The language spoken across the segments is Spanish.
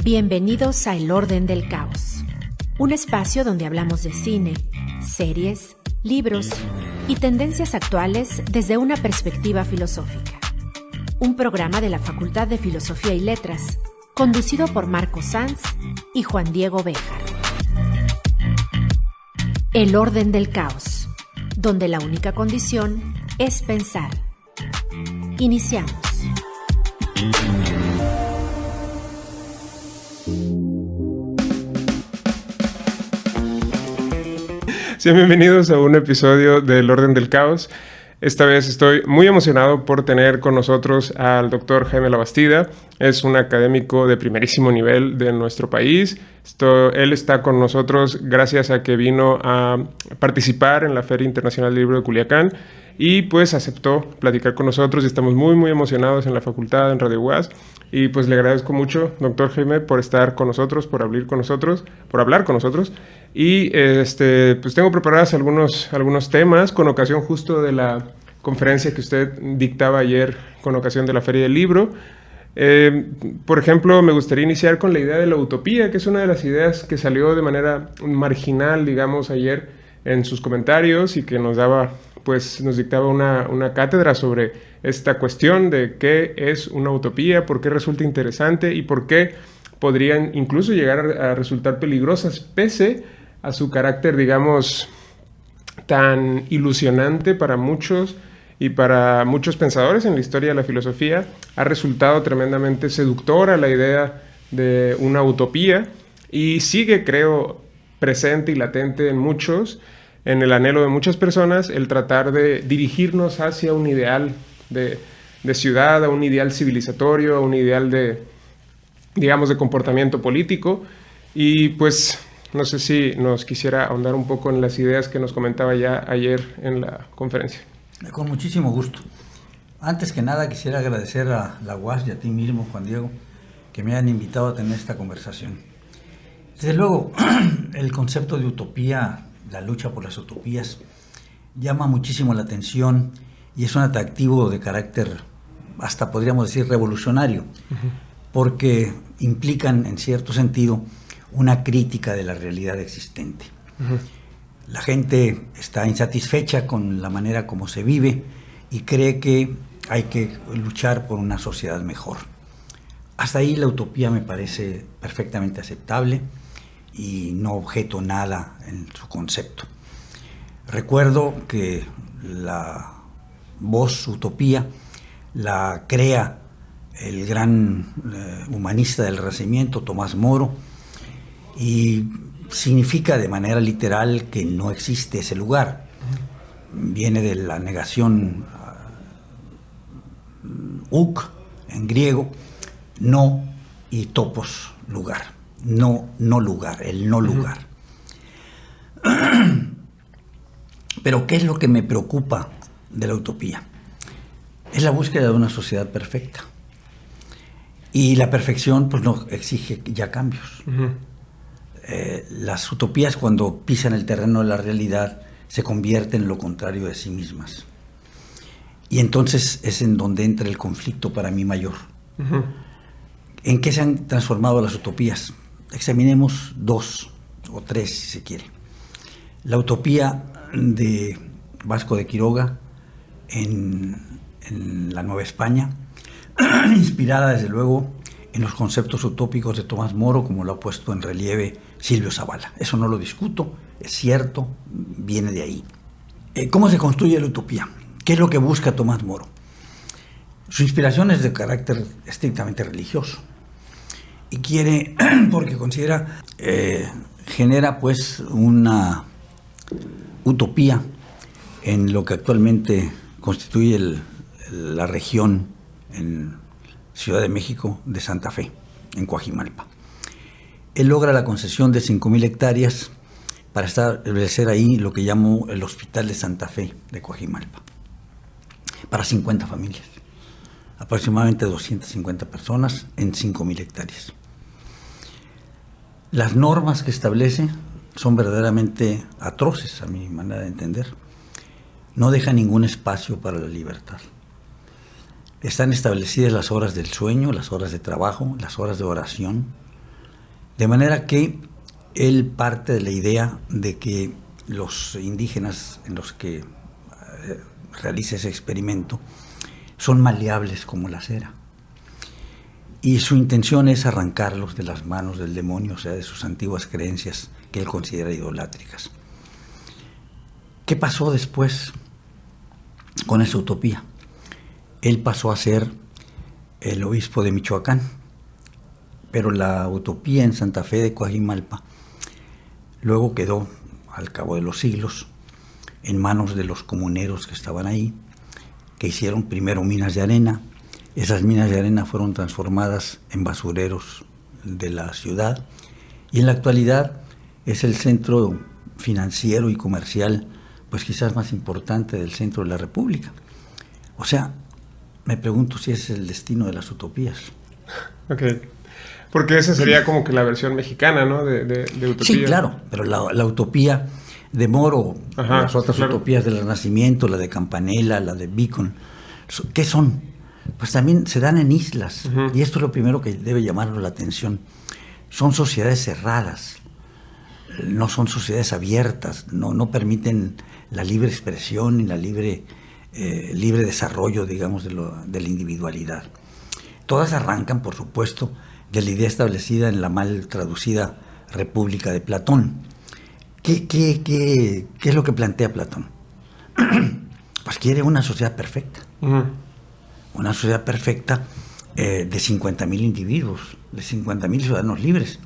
Bienvenidos a El Orden del Caos, un espacio donde hablamos de cine, series, libros y tendencias actuales desde una perspectiva filosófica. Un programa de la Facultad de Filosofía y Letras, conducido por Marco Sanz y Juan Diego Béjar. El Orden del Caos, donde la única condición es pensar. Iniciamos. Sean bienvenidos a un episodio del Orden del Caos. Esta vez estoy muy emocionado por tener con nosotros al doctor Jaime Labastida. Es un académico de primerísimo nivel de nuestro país. Él está con nosotros gracias a que vino a participar en la Feria Internacional del Libro de Culiacán y pues aceptó platicar con nosotros y estamos muy emocionados en la facultad, en Radio UAS. Y pues le agradezco mucho, doctor Jaime, por estar con nosotros, por hablar con nosotros. Y pues tengo preparados algunos temas con ocasión justo de la conferencia que usted dictaba ayer con ocasión de la Feria del Libro. Por ejemplo, me gustaría iniciar con la idea de la utopía, que es una de las ideas que salió de manera marginal, digamos, ayer en sus comentarios y que nos dictaba una cátedra sobre esta cuestión de qué es una utopía, por qué resulta interesante y por qué podrían incluso llegar a resultar peligrosas, pese a su carácter, digamos, tan ilusionante para muchos y para muchos pensadores en la historia de la filosofía. Ha resultado tremendamente seductora la idea de una utopía y sigue, creo, presente y latente en el anhelo de muchas personas, el tratar de dirigirnos hacia un ideal de ciudad, a un ideal civilizatorio, a un ideal de comportamiento político. Y pues no sé si nos quisiera ahondar un poco en las ideas que nos comentaba ya ayer en la conferencia. Con muchísimo gusto. Antes que nada quisiera agradecer a la UAS y a ti mismo, Juan Diego, que me hayan invitado a tener esta conversación. Desde luego, el concepto de utopía, la lucha por las utopías, llama muchísimo la atención y es un atractivo de carácter, hasta podríamos decir, revolucionario, porque implican, en cierto sentido, una crítica de la realidad existente. La gente está insatisfecha con la manera como se vive y cree que hay que luchar por una sociedad mejor. Hasta ahí la utopía me parece perfectamente aceptable y no objeto nada en su concepto. Recuerdo que la voz utopía la crea el gran humanista del Renacimiento, Tomás Moro, y significa de manera literal que no existe ese lugar. Viene de la negación uk en griego, no, y topos, lugar. No lugar, el no lugar. Pero ¿qué es lo que me preocupa de la utopía? Es la búsqueda de una sociedad perfecta. Y la perfección pues no exige ya cambios. Las utopías, cuando pisan el terreno de la realidad, se convierten en lo contrario de sí mismas. Y entonces es en donde entra el conflicto para mí mayor. ¿En qué se han transformado las utopías? Examinemos 2 o 3, si se quiere. La utopía de Vasco de Quiroga en la Nueva España, inspirada desde luego en los conceptos utópicos de Tomás Moro, como lo ha puesto en relieve Silvio Zavala. Eso no lo discuto, es cierto, viene de ahí. ¿Cómo se construye la utopía? ¿Qué es lo que busca Tomás Moro? Su inspiración es de carácter estrictamente religioso y quiere, porque considera, genera pues una utopía en lo que actualmente constituye la región en Ciudad de México de Santa Fe, en Coajimalpa. Él logra la concesión de 5,000 hectáreas para establecer ahí lo que llamo el Hospital de Santa Fe de Coajimalpa, para 50 familias, aproximadamente 250 personas en 5,000 hectáreas. Las normas que establece son verdaderamente atroces, a mi manera de entender. No deja ningún espacio para la libertad. Están establecidas las horas del sueño, las horas de trabajo, las horas de oración, De manera que él parte de la idea de que los indígenas en los que realiza ese experimento son maleables como la cera. Y su intención es arrancarlos de las manos del demonio, o sea, de sus antiguas creencias que él considera idolátricas. ¿Qué pasó después con esa utopía? Él pasó a ser el obispo de Michoacán, pero la utopía en Santa Fe de Coajimalpa luego quedó, al cabo de los siglos, en manos de los comuneros que estaban ahí, que hicieron primero minas de arena. Esas minas de arena fueron transformadas en basureros de la ciudad y en la actualidad es el centro financiero y comercial, pues quizás más importante del centro de la República. O sea, me pregunto si ese es el destino de las utopías. Ok. Porque esa sería como que la versión mexicana, ¿no? De utopía. Sí, claro, pero la utopía de Moro, las otras utopías del Renacimiento, la de Campanella, la de Bacon, ¿qué son? Pues también se dan en islas, y esto es lo primero que debe llamarnos la atención. Son sociedades cerradas, no son sociedades abiertas, no permiten la libre expresión y la libre desarrollo, digamos, de la individualidad. Todas arrancan, por supuesto, de la idea establecida en la mal traducida República de Platón. ¿Qué es lo que plantea Platón? Pues quiere una sociedad perfecta. Una sociedad perfecta de 50.000 individuos, de 50.000 ciudadanos libres.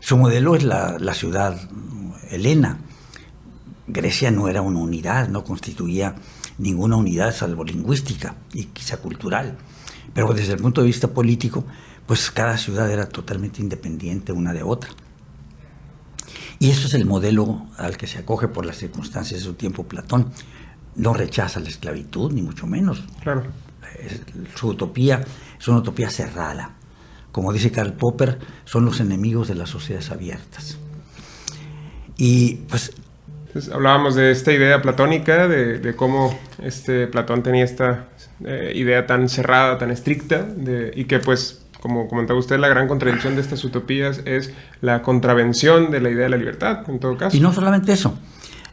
Su modelo es la ciudad helena. Grecia no era una unidad, no constituía ninguna unidad salvo lingüística y quizá cultural. Pero desde el punto de vista político, pues cada ciudad era totalmente independiente una de otra. Y eso es el modelo al que se acoge por las circunstancias de su tiempo Platón. No rechaza la esclavitud, ni mucho menos. Claro. Su utopía es una utopía cerrada. Como dice Karl Popper, son los enemigos de las sociedades abiertas. Y pues... Entonces, hablábamos de esta idea platónica, de cómo Platón tenía esta idea tan cerrada, tan estricta, y que pues, como comentaba usted, la gran contradicción de estas utopías es la contravención de la idea de la libertad, en todo caso. Y no solamente eso.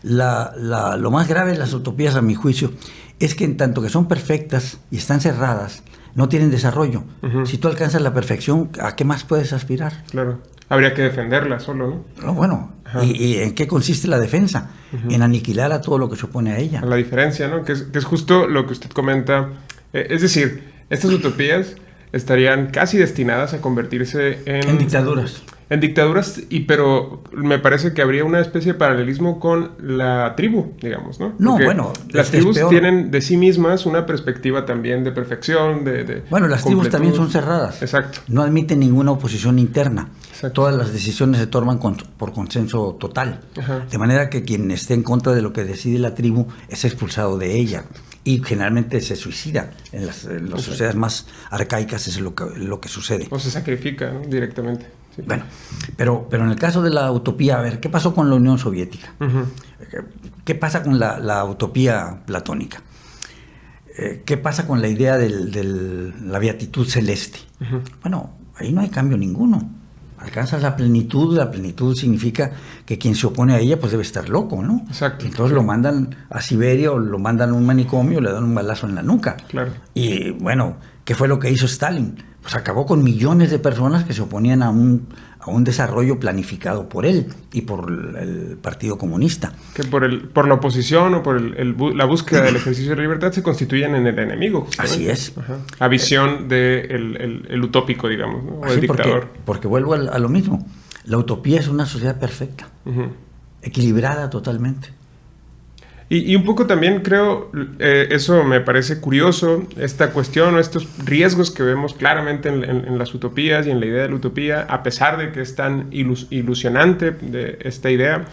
Lo más grave de las utopías, a mi juicio, es que en tanto que son perfectas y están cerradas, no tienen desarrollo. Si tú alcanzas la perfección, ¿a qué más puedes aspirar? Claro. Habría que defenderla solo, ¿no? No, bueno, ¿y en qué consiste la defensa? En aniquilar a todo lo que se opone a ella. La diferencia, ¿no? Que es justo lo que usted comenta. Es decir, estas utopías estarían casi destinadas a convertirse en dictaduras. En dictaduras, pero me parece que habría una especie de paralelismo con la tribu, digamos, ¿no? No, porque bueno, las tribus tienen de sí mismas una perspectiva también de perfección, bueno, las tribus también son cerradas. Exacto. No admiten ninguna oposición interna. Exacto. Todas las decisiones se toman por consenso total. De manera que quien esté en contra de lo que decide la tribu es expulsado de ella. Y generalmente se suicida. En las sociedades más arcaicas es lo que sucede. O se sacrifica, ¿no? Directamente. Sí. Bueno, pero en el caso de la utopía, a ver, ¿qué pasó con la Unión Soviética? ¿Qué pasa con la utopía platónica? ¿Qué pasa con la idea de la beatitud celeste? Bueno, ahí no hay cambio ninguno. Alcanzas la plenitud significa que quien se opone a ella pues debe estar loco, ¿no? Exacto. Entonces lo mandan a Siberia o lo mandan a un manicomio, le dan un balazo en la nuca. Claro. Y bueno, ¿qué fue lo que hizo Stalin? Pues acabó con millones de personas que se oponían a un desarrollo planificado por él y por el Partido Comunista. Que por la oposición o por la búsqueda del ejercicio de la libertad se constituyen en el enemigo. Así es. La visión del utópico, digamos, ¿no? O el dictador. Porque vuelvo a lo mismo. La utopía es una sociedad perfecta, equilibrada totalmente. Y un poco también creo, eso me parece curioso, esta cuestión o estos riesgos que vemos claramente en las utopías y en la idea de la utopía, a pesar de que es tan ilusionante de esta idea,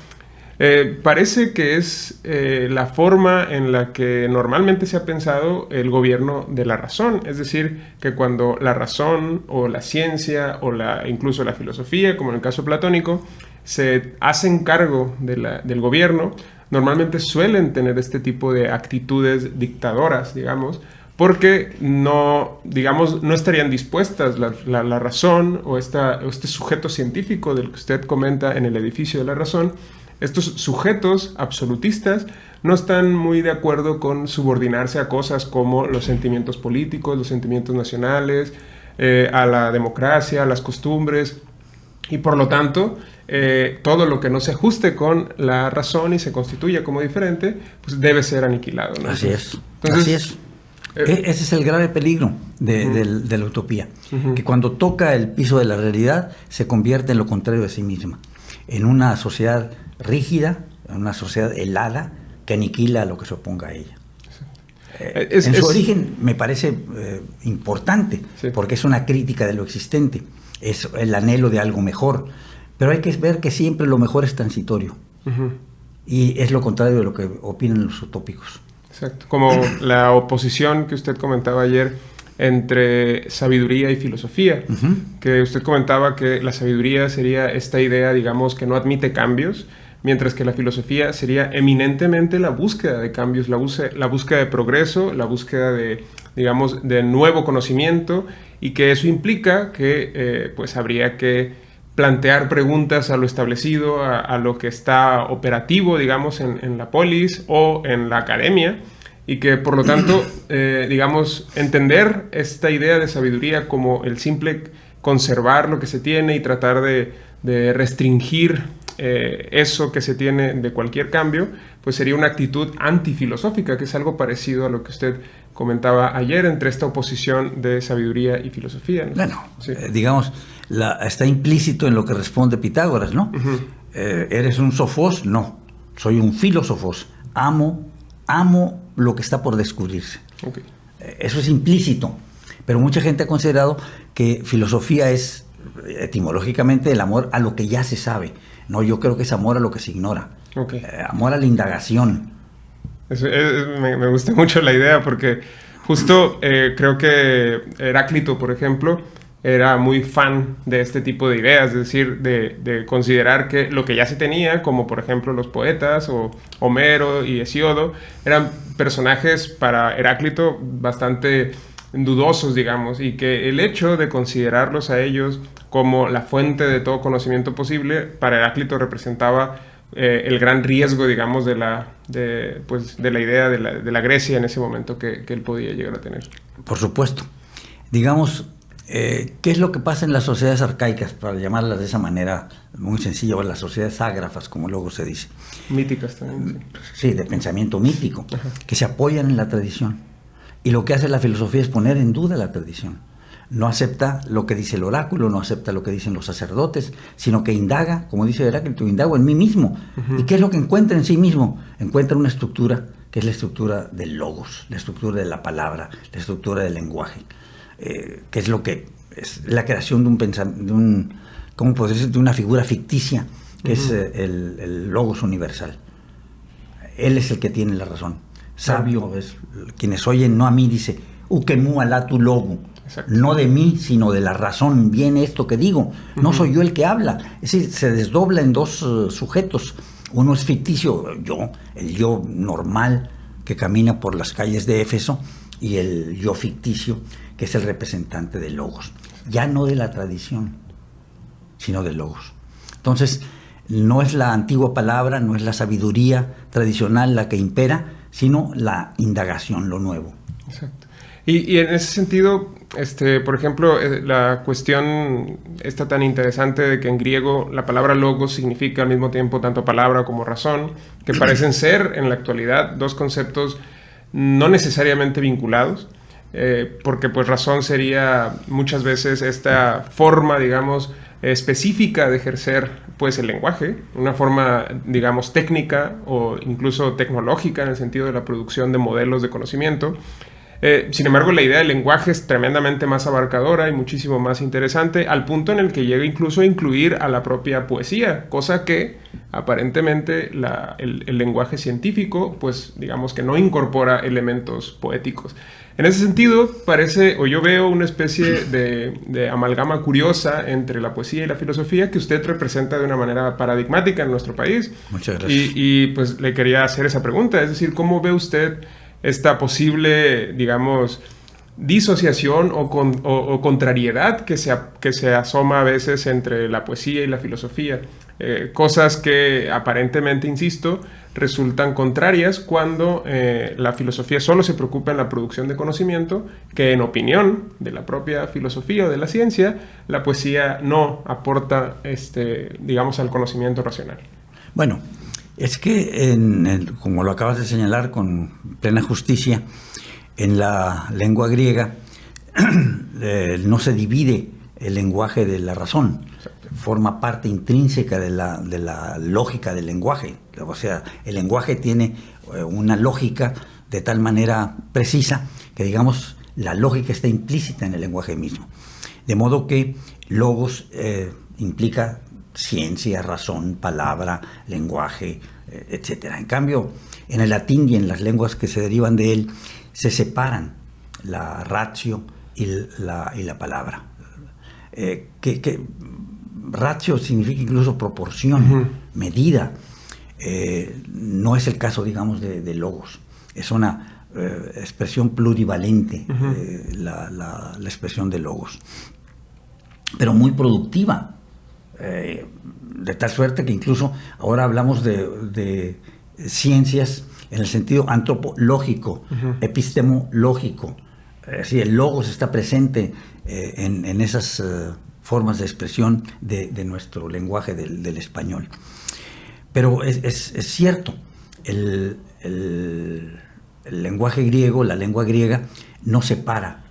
parece que es la forma en la que normalmente se ha pensado el gobierno de la razón. Es decir, que cuando la razón o la ciencia o incluso la filosofía, como en el caso platónico, se hacen cargo del gobierno, normalmente suelen tener este tipo de actitudes dictadoras, digamos, porque no, digamos, no estarían dispuestas la razón o este sujeto científico del que usted comenta en el edificio de la razón. Estos sujetos absolutistas no están muy de acuerdo con subordinarse a cosas como los sentimientos políticos, los sentimientos nacionales, a la democracia, a las costumbres, y por lo tanto todo lo que no se ajuste con la razón y se constituya como diferente, pues debe ser aniquilado, ¿no? Así es. Entonces, así es. Ese es el grave peligro de la utopía, que cuando toca el piso de la realidad se convierte en lo contrario de sí misma, en una sociedad rígida, en una sociedad helada que aniquila a lo que se oponga a ella. En su origen me parece importante, porque es una crítica de lo existente, es el anhelo de algo mejor, pero hay que ver que siempre lo mejor es transitorio, y es lo contrario de lo que opinan los utópicos. Exacto, como la oposición que usted comentaba ayer entre sabiduría y filosofía, que usted comentaba que la sabiduría sería esta idea, digamos, que no admite cambios, mientras que la filosofía sería eminentemente la búsqueda de cambios, la búsqueda de progreso, la búsqueda de, digamos, de nuevo conocimiento, y que eso implica que pues habría que plantear preguntas a lo establecido, a lo que está operativo, digamos, en la polis o en la academia, y que por lo tanto, digamos, entender esta idea de sabiduría como el simple conservar lo que se tiene y tratar de restringir eso que se tiene de cualquier cambio, pues sería una actitud antifilosófica, que es algo parecido a lo que usted comentaba ayer entre esta oposición de sabiduría y filosofía, ¿no? Bueno, sí. Digamos, está implícito en lo que responde Pitágoras, ¿no? ¿Eres un sofos? No, soy un filósofos. Amo lo que está por descubrirse. Okay. Eso es implícito, pero mucha gente ha considerado que filosofía es etimológicamente el amor a lo que ya se sabe. No, yo creo que es amor a lo que se ignora. Okay. Amor a la indagación. Me gusta mucho la idea, porque justo creo que Heráclito, por ejemplo, era muy fan de este tipo de ideas, es decir, de considerar que lo que ya se tenía, como por ejemplo los poetas o Homero y Hesíodo, eran personajes para Heráclito bastante dudosos, digamos, y que el hecho de considerarlos a ellos como la fuente de todo conocimiento posible, para Heráclito representaba el gran riesgo, digamos, de la idea de la Grecia en ese momento que él podía llegar a tener. Por supuesto. Digamos, ¿qué es lo que pasa en las sociedades arcaicas, para llamarlas de esa manera muy sencilla, o las sociedades ágrafas, como luego se dice? Míticas también. Sí, de pensamiento mítico, que se apoyan en la tradición. Y lo que hace la filosofía es poner en duda la tradición. No acepta lo que dice el oráculo, no acepta lo que dicen los sacerdotes, sino que indaga, como dice Heráclito, indago en mí mismo. ¿Y qué es lo que encuentra en sí mismo? Encuentra una estructura que es la estructura del logos, la estructura de la palabra, la estructura del lenguaje, que es lo que es la creación de un pensamiento, ¿cómo podría decir? De una figura ficticia, que es el logos universal. Él es el que tiene la razón. Sabio es quienes oyen, no a mí, dice, ukemu alatu logo. Exacto. No de mí, sino de la razón viene esto que digo. No soy yo el que habla. Es decir, se desdobla en dos sujetos. Uno es ficticio, el yo normal que camina por las calles de Éfeso, y el yo ficticio, que es el representante del logos. Ya no de la tradición, sino del logos. Entonces, no es la antigua palabra, no es la sabiduría tradicional la que impera, sino la indagación, lo nuevo. Exacto. Y en ese sentido, por ejemplo, la cuestión está tan interesante de que en griego la palabra logos significa al mismo tiempo tanto palabra como razón, que parecen ser en la actualidad dos conceptos no necesariamente vinculados, porque pues razón sería muchas veces esta forma, digamos, específica de ejercer pues el lenguaje, una forma, digamos, técnica o incluso tecnológica en el sentido de la producción de modelos de conocimiento. Sin embargo, la idea del lenguaje es tremendamente más abarcadora y muchísimo más interesante, al punto en el que llega incluso a incluir a la propia poesía, cosa que aparentemente el lenguaje científico, pues digamos que no incorpora elementos poéticos. En ese sentido, yo veo una especie de amalgama curiosa entre la poesía y la filosofía que usted representa de una manera paradigmática en nuestro país. Muchas gracias. Y pues le quería hacer esa pregunta, es decir, ¿cómo ve usted esta posible, digamos, disociación o contrariedad que se asoma a veces entre la poesía y la filosofía. Cosas que aparentemente, insisto, resultan contrarias cuando la filosofía solo se preocupa en la producción de conocimiento, que en opinión de la propia filosofía o de la ciencia, la poesía no aporta, digamos, al conocimiento racional. Bueno, es que, como lo acabas de señalar con plena justicia, en la lengua griega no se divide el lenguaje de la razón. Forma parte intrínseca de la lógica del lenguaje. O sea, el lenguaje tiene una lógica de tal manera precisa que, digamos, la lógica está implícita en el lenguaje mismo. De modo que logos implica ciencia, razón, palabra, lenguaje, etc. En cambio, en el latín y en las lenguas que se derivan de él, se separan la ratio y la palabra. Ratio significa incluso proporción, medida. No es el caso, digamos, de logos. Es una expresión plurivalente, la expresión de logos. Pero muy productiva. De tal suerte que incluso ahora hablamos de ciencias en el sentido antropológico, epistemológico. Sí, el logos está presente en esas formas de expresión de nuestro lenguaje del español. Pero es cierto, el lenguaje griego, la lengua griega, no separa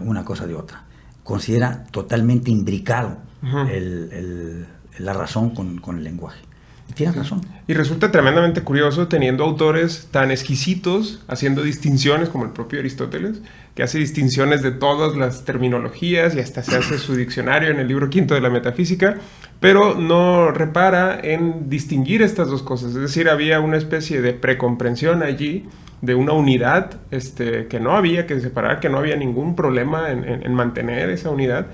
una cosa de otra. Considera totalmente imbricado la razón con el lenguaje. Y tienes razón. Y resulta tremendamente curioso teniendo autores tan exquisitos, haciendo distinciones, como el propio Aristóteles, que hace distinciones de todas las terminologías y hasta se hace su diccionario en el libro quinto de la Metafísica, pero no repara en distinguir estas dos cosas. Es decir, había una especie de precomprensión allí, de una unidad que no había que separar, que no había ningún problema en mantener esa unidad,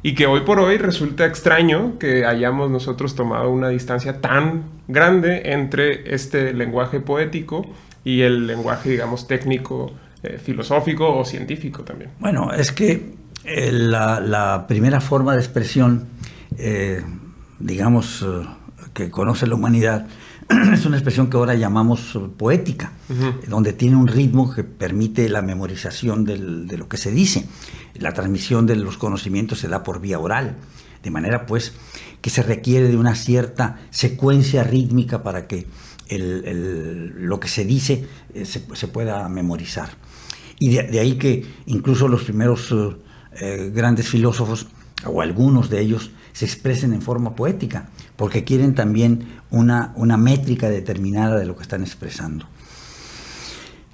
y que hoy por hoy resulta extraño que hayamos nosotros tomado una distancia tan grande entre este lenguaje poético y el lenguaje, digamos, técnico, filosófico o científico también. Bueno, es que la primera forma de expresión, digamos, que conoce la humanidad, es una expresión que ahora llamamos poética, donde tiene un ritmo que permite la memorización de lo que se dice. La transmisión de los conocimientos se da por vía oral, de manera pues que se requiere de una cierta secuencia rítmica para que lo que se dice se pueda memorizar. Y de ahí que incluso los primeros grandes filósofos, o algunos de ellos, se expresen en forma poética, porque quieren también una métrica determinada de lo que están expresando.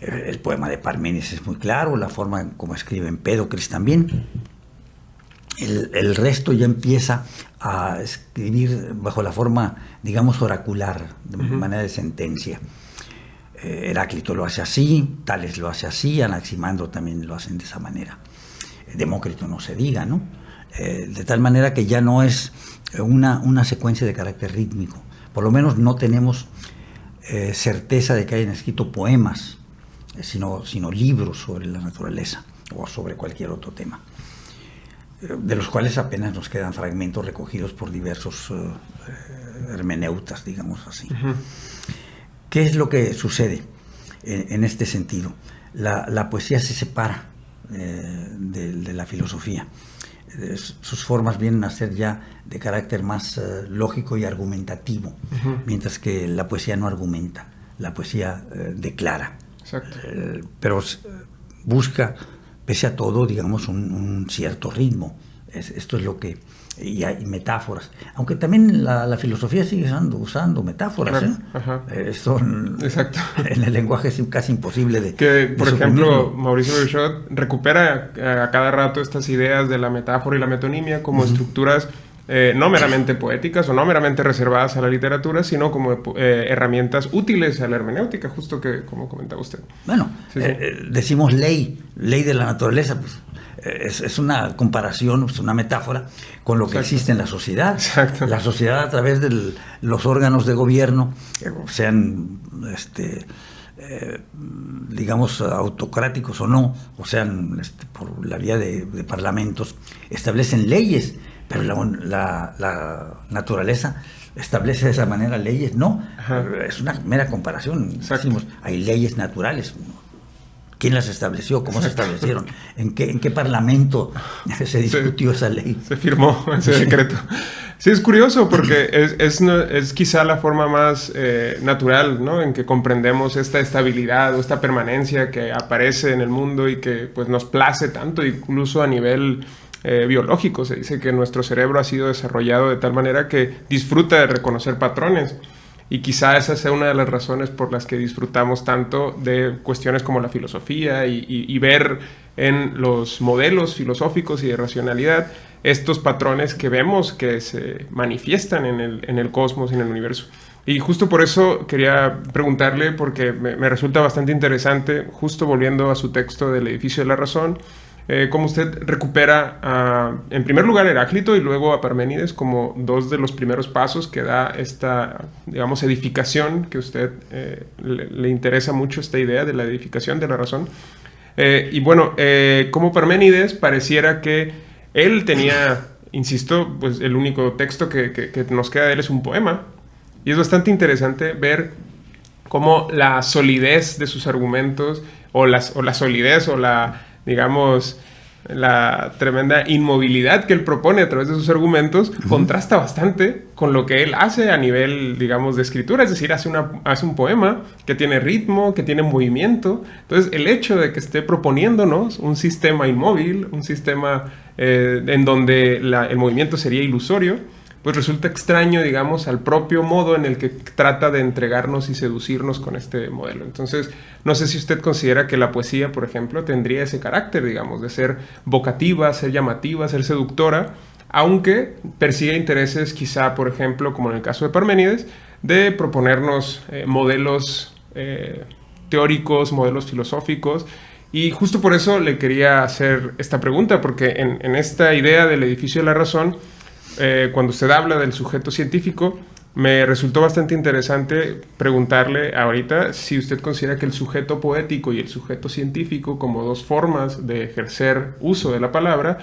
El poema de Parménides es muy claro, la forma como escribe Empédocles también. El resto ya empieza a escribir bajo la forma, digamos, oracular, de manera de sentencia. Heráclito lo hace así, Tales lo hace así, Anaximandro también lo hacen de esa manera. Demócrito no se diga, ¿no? De tal manera que ya no es una secuencia de carácter rítmico. Por lo menos no tenemos certeza de que hayan escrito poemas, sino libros sobre la naturaleza o sobre cualquier otro tema, de los cuales apenas nos quedan fragmentos recogidos por diversos hermeneutas, digamos así. ¿Qué es lo que sucede en este sentido? La poesía se separa de la filosofía. Sus formas vienen a ser ya de carácter más lógico y argumentativo, mientras que la poesía no argumenta, la poesía declara. Exacto. Pero busca, pese a todo, digamos, un cierto ritmo. Esto es lo que... Y hay metáforas. Aunque también la filosofía sigue usando metáforas. Claro. Esto exacto. En el lenguaje es casi imposible de... Que, por ejemplo, Mauricio Beuchat recupera a cada rato estas ideas de la metáfora y la metonimia como estructuras no meramente poéticas o no meramente reservadas a la literatura, sino como herramientas útiles a la hermenéutica, justo que como comentaba usted. Bueno, sí. Decimos ley de la naturaleza, pues es una comparación, es una metáfora con lo que existe en la sociedad. Exacto. La sociedad, a través de los órganos de gobierno, sean digamos, autocráticos o no, o sean por la vía de parlamentos, establecen leyes, pero la naturaleza establece de esa manera leyes, no. Ajá. Es una mera comparación. Decimos, hay leyes naturales. ¿Quién las estableció? ¿Cómo Exacto. se establecieron? ¿En qué parlamento se discutió esa ley? Se firmó ese decreto. Sí, es curioso porque es quizá la forma más natural, ¿no? En que comprendemos esta estabilidad o esta permanencia que aparece en el mundo y que pues, nos place tanto, incluso a nivel biológico. Se dice que nuestro cerebro ha sido desarrollado de tal manera que disfruta de reconocer patrones. Y quizá esa sea una de las razones por las que disfrutamos tanto de cuestiones como la filosofía y ver en los modelos filosóficos y de racionalidad estos patrones que vemos que se manifiestan en el cosmos y en el universo. Y justo por eso quería preguntarle, porque me resulta bastante interesante, justo volviendo a su texto del edificio de la razón, cómo usted recupera en primer lugar a Heráclito y luego a Parménides como dos de los primeros pasos que da esta, digamos, edificación, que a usted le interesa mucho esta idea de la edificación de la razón. Y bueno, como Parménides pareciera que él tenía, insisto, pues el único texto que nos queda de él es un poema, y es bastante interesante ver cómo la solidez de sus argumentos o la solidez o la, digamos, la tremenda inmovilidad que él propone a través de sus argumentos contrasta bastante con lo que él hace a nivel, digamos, de escritura. Es decir, hace un poema que tiene ritmo, que tiene movimiento. Entonces, el hecho de que esté proponiéndonos un sistema inmóvil, un sistema en donde el movimiento sería ilusorio, pues resulta extraño, digamos, al propio modo en el que trata de entregarnos y seducirnos con este modelo. Entonces, no sé si usted considera que la poesía, por ejemplo, tendría ese carácter, digamos, de ser vocativa, ser llamativa, ser seductora, aunque persigue intereses, quizá, por ejemplo, como en el caso de Parménides, de proponernos modelos teóricos, modelos filosóficos. Y justo por eso le quería hacer esta pregunta, porque en esta idea del edificio de la razón, cuando usted habla del sujeto científico, me resultó bastante interesante preguntarle ahorita si usted considera que el sujeto poético y el sujeto científico, como dos formas de ejercer uso de la palabra,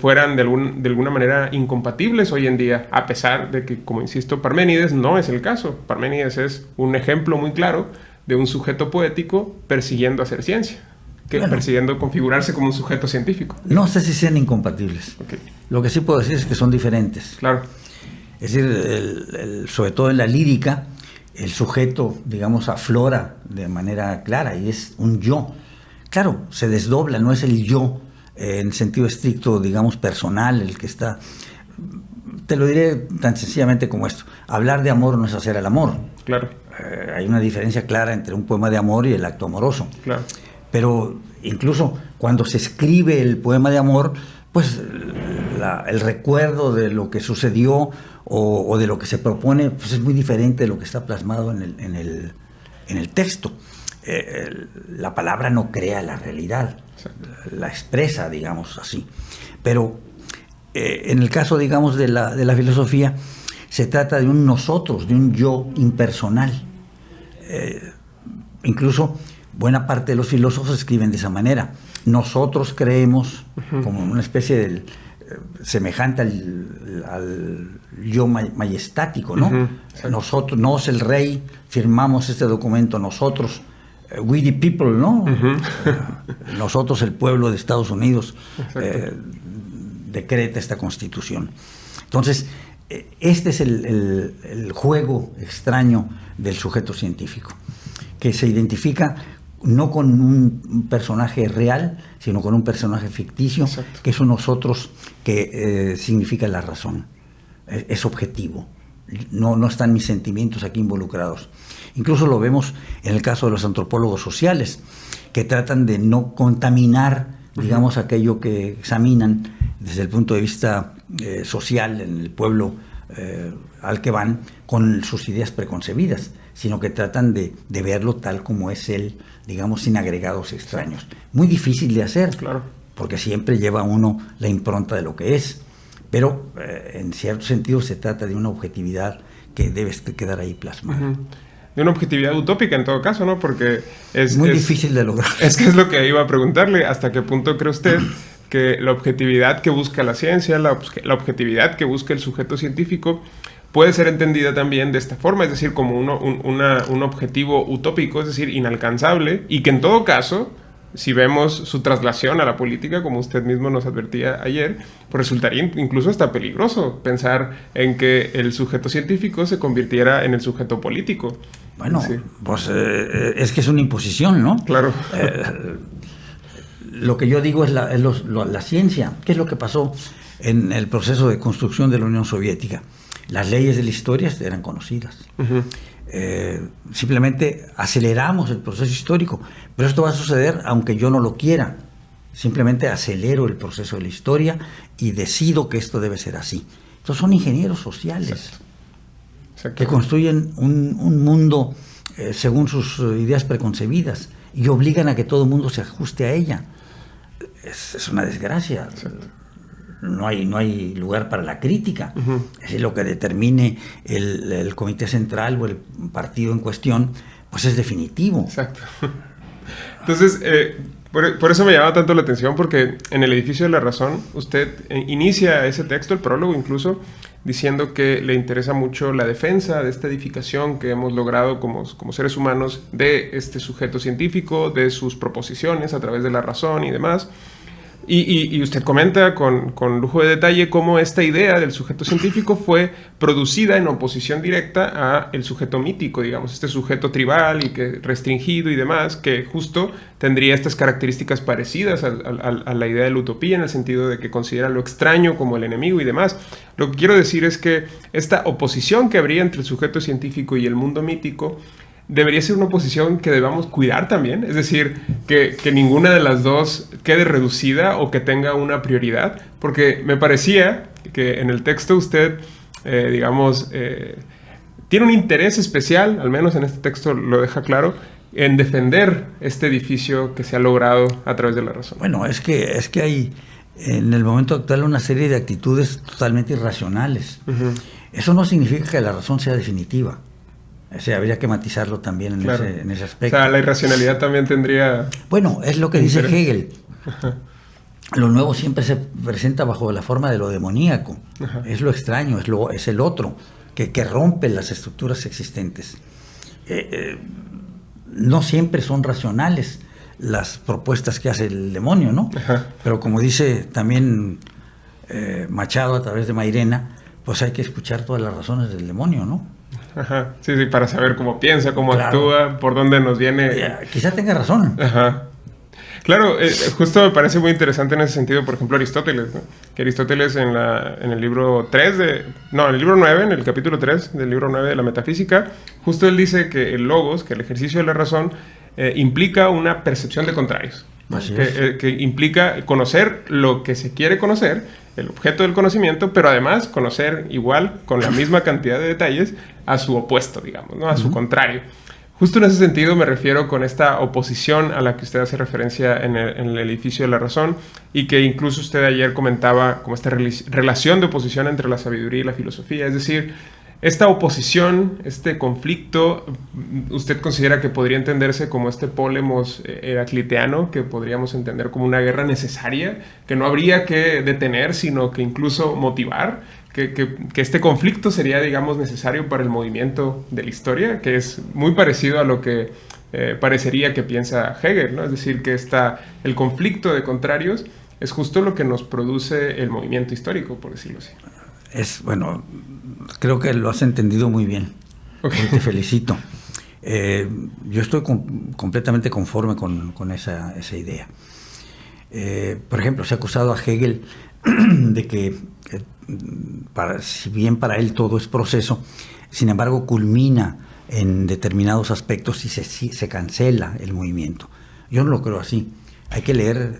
fueran de alguna manera incompatibles hoy en día, a pesar de que, como insisto, Parménides no es el caso. Parménides es un ejemplo muy claro de un sujeto poético persiguiendo hacer ciencia, persiguiendo configurarse como un sujeto científico. No sé si sean incompatibles. Okay. Lo que sí puedo decir es que son diferentes. Claro. Es decir, sobre todo en la lírica, el sujeto, digamos, aflora de manera clara y es un yo. Claro, se desdobla, no es el yo en sentido estricto, digamos, personal, el que está... Te lo diré tan sencillamente como esto. Hablar de amor no es hacer el amor. Claro. Hay una diferencia clara entre un poema de amor y el acto amoroso. Claro. Pero incluso cuando se escribe el poema de amor, pues el recuerdo de lo que sucedió o de lo que se propone, pues es muy diferente de lo que está plasmado en el texto. La palabra no crea la realidad, la expresa, digamos así. Pero en el caso, digamos, de la filosofía, se trata de un nosotros, de un yo impersonal. Incluso buena parte de los filósofos escriben de esa manera. Nosotros creemos, como una especie de semejante al yo majestático, ¿no? Nosotros, nos el rey, firmamos este documento, nosotros, we the people, ¿no? Nosotros, el pueblo de Estados Unidos, decreta esta constitución. Entonces, este es el juego extraño del sujeto científico, que se identifica no con un personaje real, sino con un personaje ficticio. Exacto. Que es un nosotros que significa la razón. Es objetivo. No están mis sentimientos aquí involucrados. Incluso lo vemos en el caso de los antropólogos sociales, que tratan de no contaminar, digamos, aquello que examinan desde el punto de vista social en el pueblo al que van, con sus ideas preconcebidas, sino que tratan de verlo tal como es él, digamos, sin agregados extraños. Muy difícil de hacer, claro, porque siempre lleva uno la impronta de lo que es, pero en cierto sentido se trata de una objetividad que debe quedar ahí plasmada. de una objetividad utópica en todo caso, ¿no? Porque es muy difícil de lograr. Es que es lo que iba a preguntarle, ¿hasta qué punto cree usted que la objetividad que busca la ciencia, la objetividad que busca el sujeto científico, puede ser entendida también de esta forma, es decir, como un objetivo utópico, es decir, inalcanzable, y que en todo caso, si vemos su traslación a la política, como usted mismo nos advertía ayer, pues resultaría incluso hasta peligroso pensar en que el sujeto científico se convirtiera en el sujeto político. Bueno, sí. Pues es que es una imposición, ¿no? Claro. Lo que yo digo es la ciencia. ¿Qué es lo que pasó en el proceso de construcción de la Unión Soviética? Las leyes de la historia eran conocidas. Uh-huh. Simplemente aceleramos el proceso histórico, pero esto va a suceder aunque yo no lo quiera. Simplemente acelero el proceso de la historia y decido que esto debe ser así. Entonces son ingenieros sociales. Exacto. Que construyen un mundo según sus ideas preconcebidas y obligan a que todo el mundo se ajuste a ella. Es una desgracia. Exacto. No hay lugar para la crítica. Uh-huh. Es decir, lo que determine el comité central o el partido en cuestión, pues es definitivo. Exacto. Entonces, por eso me llama tanto la atención, porque en el edificio de la razón usted inicia ese texto, el prólogo incluso, diciendo que le interesa mucho la defensa de esta edificación que hemos logrado como seres humanos de este sujeto científico, de sus proposiciones a través de la razón y demás. Y usted comenta con lujo de detalle cómo esta idea del sujeto científico fue producida en oposición directa a el sujeto mítico, digamos, este sujeto tribal y que restringido y demás, que justo tendría estas características parecidas a la idea de la utopía, en el sentido de que considera lo extraño como el enemigo y demás. Lo que quiero decir es que esta oposición que habría entre el sujeto científico y el mundo mítico debería ser una oposición que debamos cuidar también, es decir, que ninguna de las dos quede reducida o que tenga una prioridad, porque me parecía que en el texto usted, tiene un interés especial, al menos en este texto lo deja claro, en defender este edificio que se ha logrado a través de la razón. Bueno, es que hay en el momento actual una serie de actitudes totalmente irracionales. Uh-huh. Eso no significa que la razón sea definitiva. O sea, habría que matizarlo también en ese aspecto. O sea, la irracionalidad también tendría... Bueno, es lo que dice Hegel. Ajá. Lo nuevo siempre se presenta bajo la forma de lo demoníaco. Ajá. Es lo extraño, es el otro, que rompe las estructuras existentes. No siempre son racionales las propuestas que hace el demonio, ¿no? Ajá. Pero como dice también Machado a través de Mairena, pues hay que escuchar todas las razones del demonio, ¿no? Ajá, sí, para saber cómo piensa, cómo actúa, por dónde nos viene. Quizá tenga razón. Ajá. Claro, justo me parece muy interesante en ese sentido, por ejemplo, Aristóteles, ¿no? Que Aristóteles en el libro 9, en el capítulo 3 del libro 9 de la Metafísica, justo él dice que el logos, que el ejercicio de la razón, implica una percepción de contrarios. Que implica conocer lo que se quiere conocer, el objeto del conocimiento, pero además conocer igual, con la misma cantidad de detalles, a su opuesto, digamos, ¿no? A su contrario. Justo en ese sentido me refiero con esta oposición a la que usted hace referencia en el edificio de la razón, y que incluso usted ayer comentaba como esta relación de oposición entre la sabiduría y la filosofía, es decir, esta oposición, este conflicto, ¿usted considera que podría entenderse como este pólemos heracliteano, que podríamos entender como una guerra necesaria, que no habría que detener, sino que incluso motivar? Que este conflicto sería, digamos, necesario para el movimiento de la historia, que es muy parecido a lo que parecería que piensa Hegel, ¿no? Es decir, que el conflicto de contrarios es justo lo que nos produce el movimiento histórico, por decirlo así. Bueno, creo que lo has entendido muy bien. Okay. Te felicito. Yo estoy completamente conforme con esa idea. Por ejemplo, se ha acusado a Hegel de que, si bien para él todo es proceso, sin embargo culmina en determinados aspectos y se cancela el movimiento. Yo no lo creo así. Hay que leer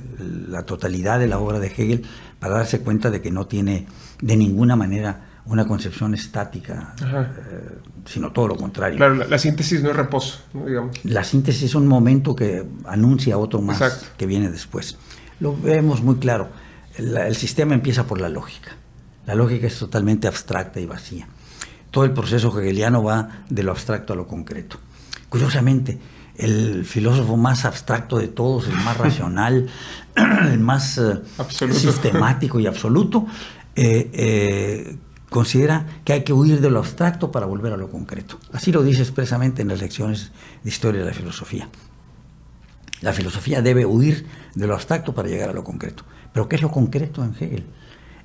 la totalidad de la obra de Hegel para darse cuenta de que no tiene de ninguna manera una concepción estática, sino todo lo contrario. Claro, la síntesis no es reposo, ¿no? Digamos. La síntesis es un momento que anuncia otro más. Exacto. Que viene después. Lo vemos muy claro. El sistema empieza por la lógica. La lógica es totalmente abstracta y vacía. Todo el proceso hegeliano va de lo abstracto a lo concreto. Curiosamente, el filósofo más abstracto de todos, el más racional, el más sistemático y absoluto, considera que hay que huir de lo abstracto para volver a lo concreto. Así lo dice expresamente en las lecciones de historia de la filosofía. La filosofía debe huir de lo abstracto para llegar a lo concreto. ¿Pero qué es lo concreto en Hegel?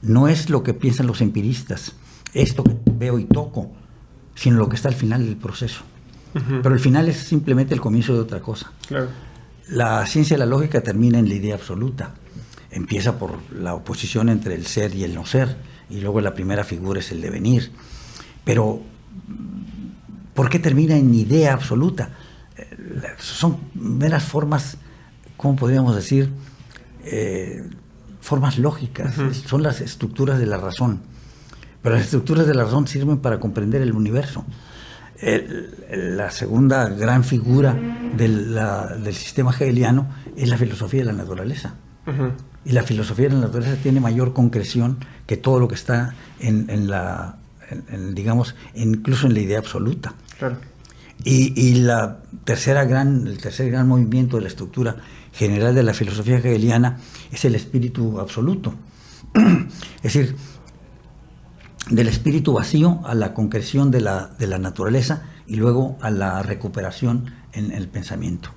No es lo que piensan los empiristas, esto que veo y toco, sino lo que está al final del proceso. Pero el final es simplemente el comienzo de otra cosa. Claro. La ciencia de la lógica termina en la idea absoluta. Empieza por la oposición entre el ser y el no ser, y luego la primera figura es el devenir. Pero, ¿por qué termina en idea absoluta? Son meras formas, ¿cómo podríamos decir? Formas lógicas, son las estructuras de la razón. Pero las estructuras de la razón sirven para comprender el universo. La segunda gran figura del sistema hegeliano es la filosofía de la naturaleza. Y la filosofía de la naturaleza tiene mayor concreción que todo lo que está digamos, incluso en la idea absoluta. Claro. Y el tercer gran movimiento de la estructura general de la filosofía hegeliana es el espíritu absoluto. Es decir, del espíritu vacío a la concreción de la naturaleza y luego a la recuperación en el pensamiento.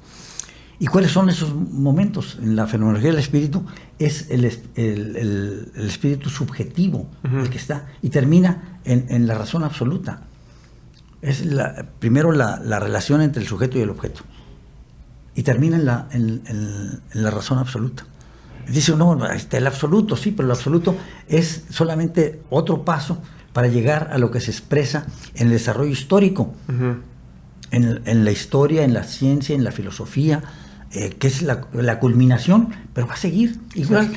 ¿Y cuáles son esos momentos? En la fenomenología del espíritu es el espíritu subjetivo el que está y termina en la razón absoluta. Es primero la relación entre el sujeto y el objeto y termina en la razón absoluta. Dice, no, está el absoluto, sí, pero el absoluto es solamente otro paso para llegar a lo que se expresa en el desarrollo histórico, en la historia, en la ciencia, en la filosofía, que es la culminación, pero va a seguir. Igual,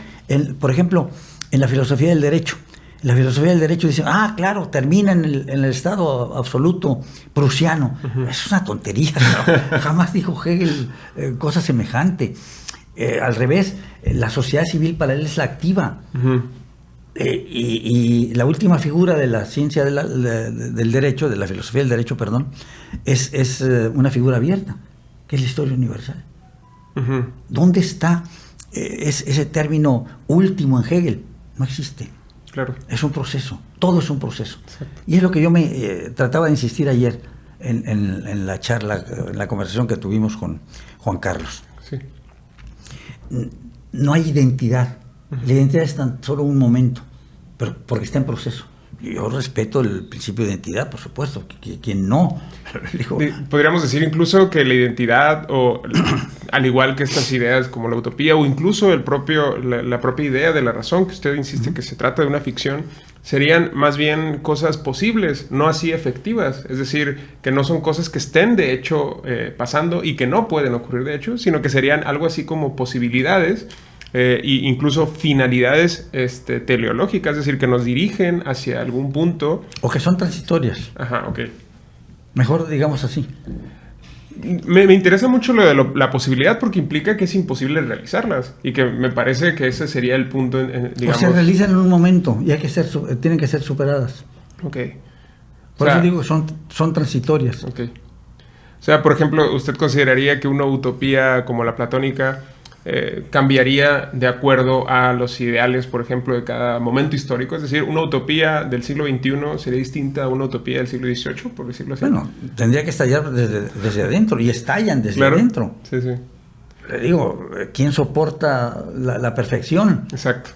por ejemplo, en la filosofía del derecho. En la filosofía del derecho dicen, claro, termina en el estado absoluto prusiano. Es una tontería, ¿no? Jamás dijo Hegel cosa semejante. Al revés, la sociedad civil paralela es la activa. Y la última figura de la ciencia del derecho, de la filosofía del derecho, perdón, es una figura abierta, que es la historia universal. ¿Dónde está ese término último en Hegel? No existe. Claro. Es un proceso, todo es un proceso. Exacto. Y es lo que yo me trataba de insistir ayer en la charla, en la conversación que tuvimos con Juan Carlos. Sí. No hay identidad. La identidad es tan solo un momento, pero porque está en proceso. Yo respeto el principio de identidad, por supuesto, quien no. Podríamos decir incluso que la identidad, o al igual que estas ideas como la utopía, o incluso la propia idea de la razón, que usted insiste que se trata de una ficción, serían más bien cosas posibles, no así efectivas. Es decir, que no son cosas que estén de hecho pasando y que no pueden ocurrir de hecho, sino que serían algo así como posibilidades, e incluso finalidades teleológicas, es decir, que nos dirigen hacia algún punto. O que son transitorias. Ajá, ok. Mejor digamos así. Me interesa mucho lo de la posibilidad, porque implica que es imposible realizarlas, y que me parece que ese sería el punto, digamos... O se realizan en un momento y tienen que ser superadas. Ok. Por eso digo, son transitorias. Ok. O sea, por ejemplo, ¿usted consideraría que una utopía como la platónica cambiaría de acuerdo a los ideales, por ejemplo, de cada momento histórico? Es decir, una utopía del siglo XXI sería distinta a una utopía del siglo XVIII, por decirlo así. Bueno, tendría que estallar desde adentro, y estallan desde adentro. Sí, sí. Le digo, ¿quién soporta la perfección? Exacto.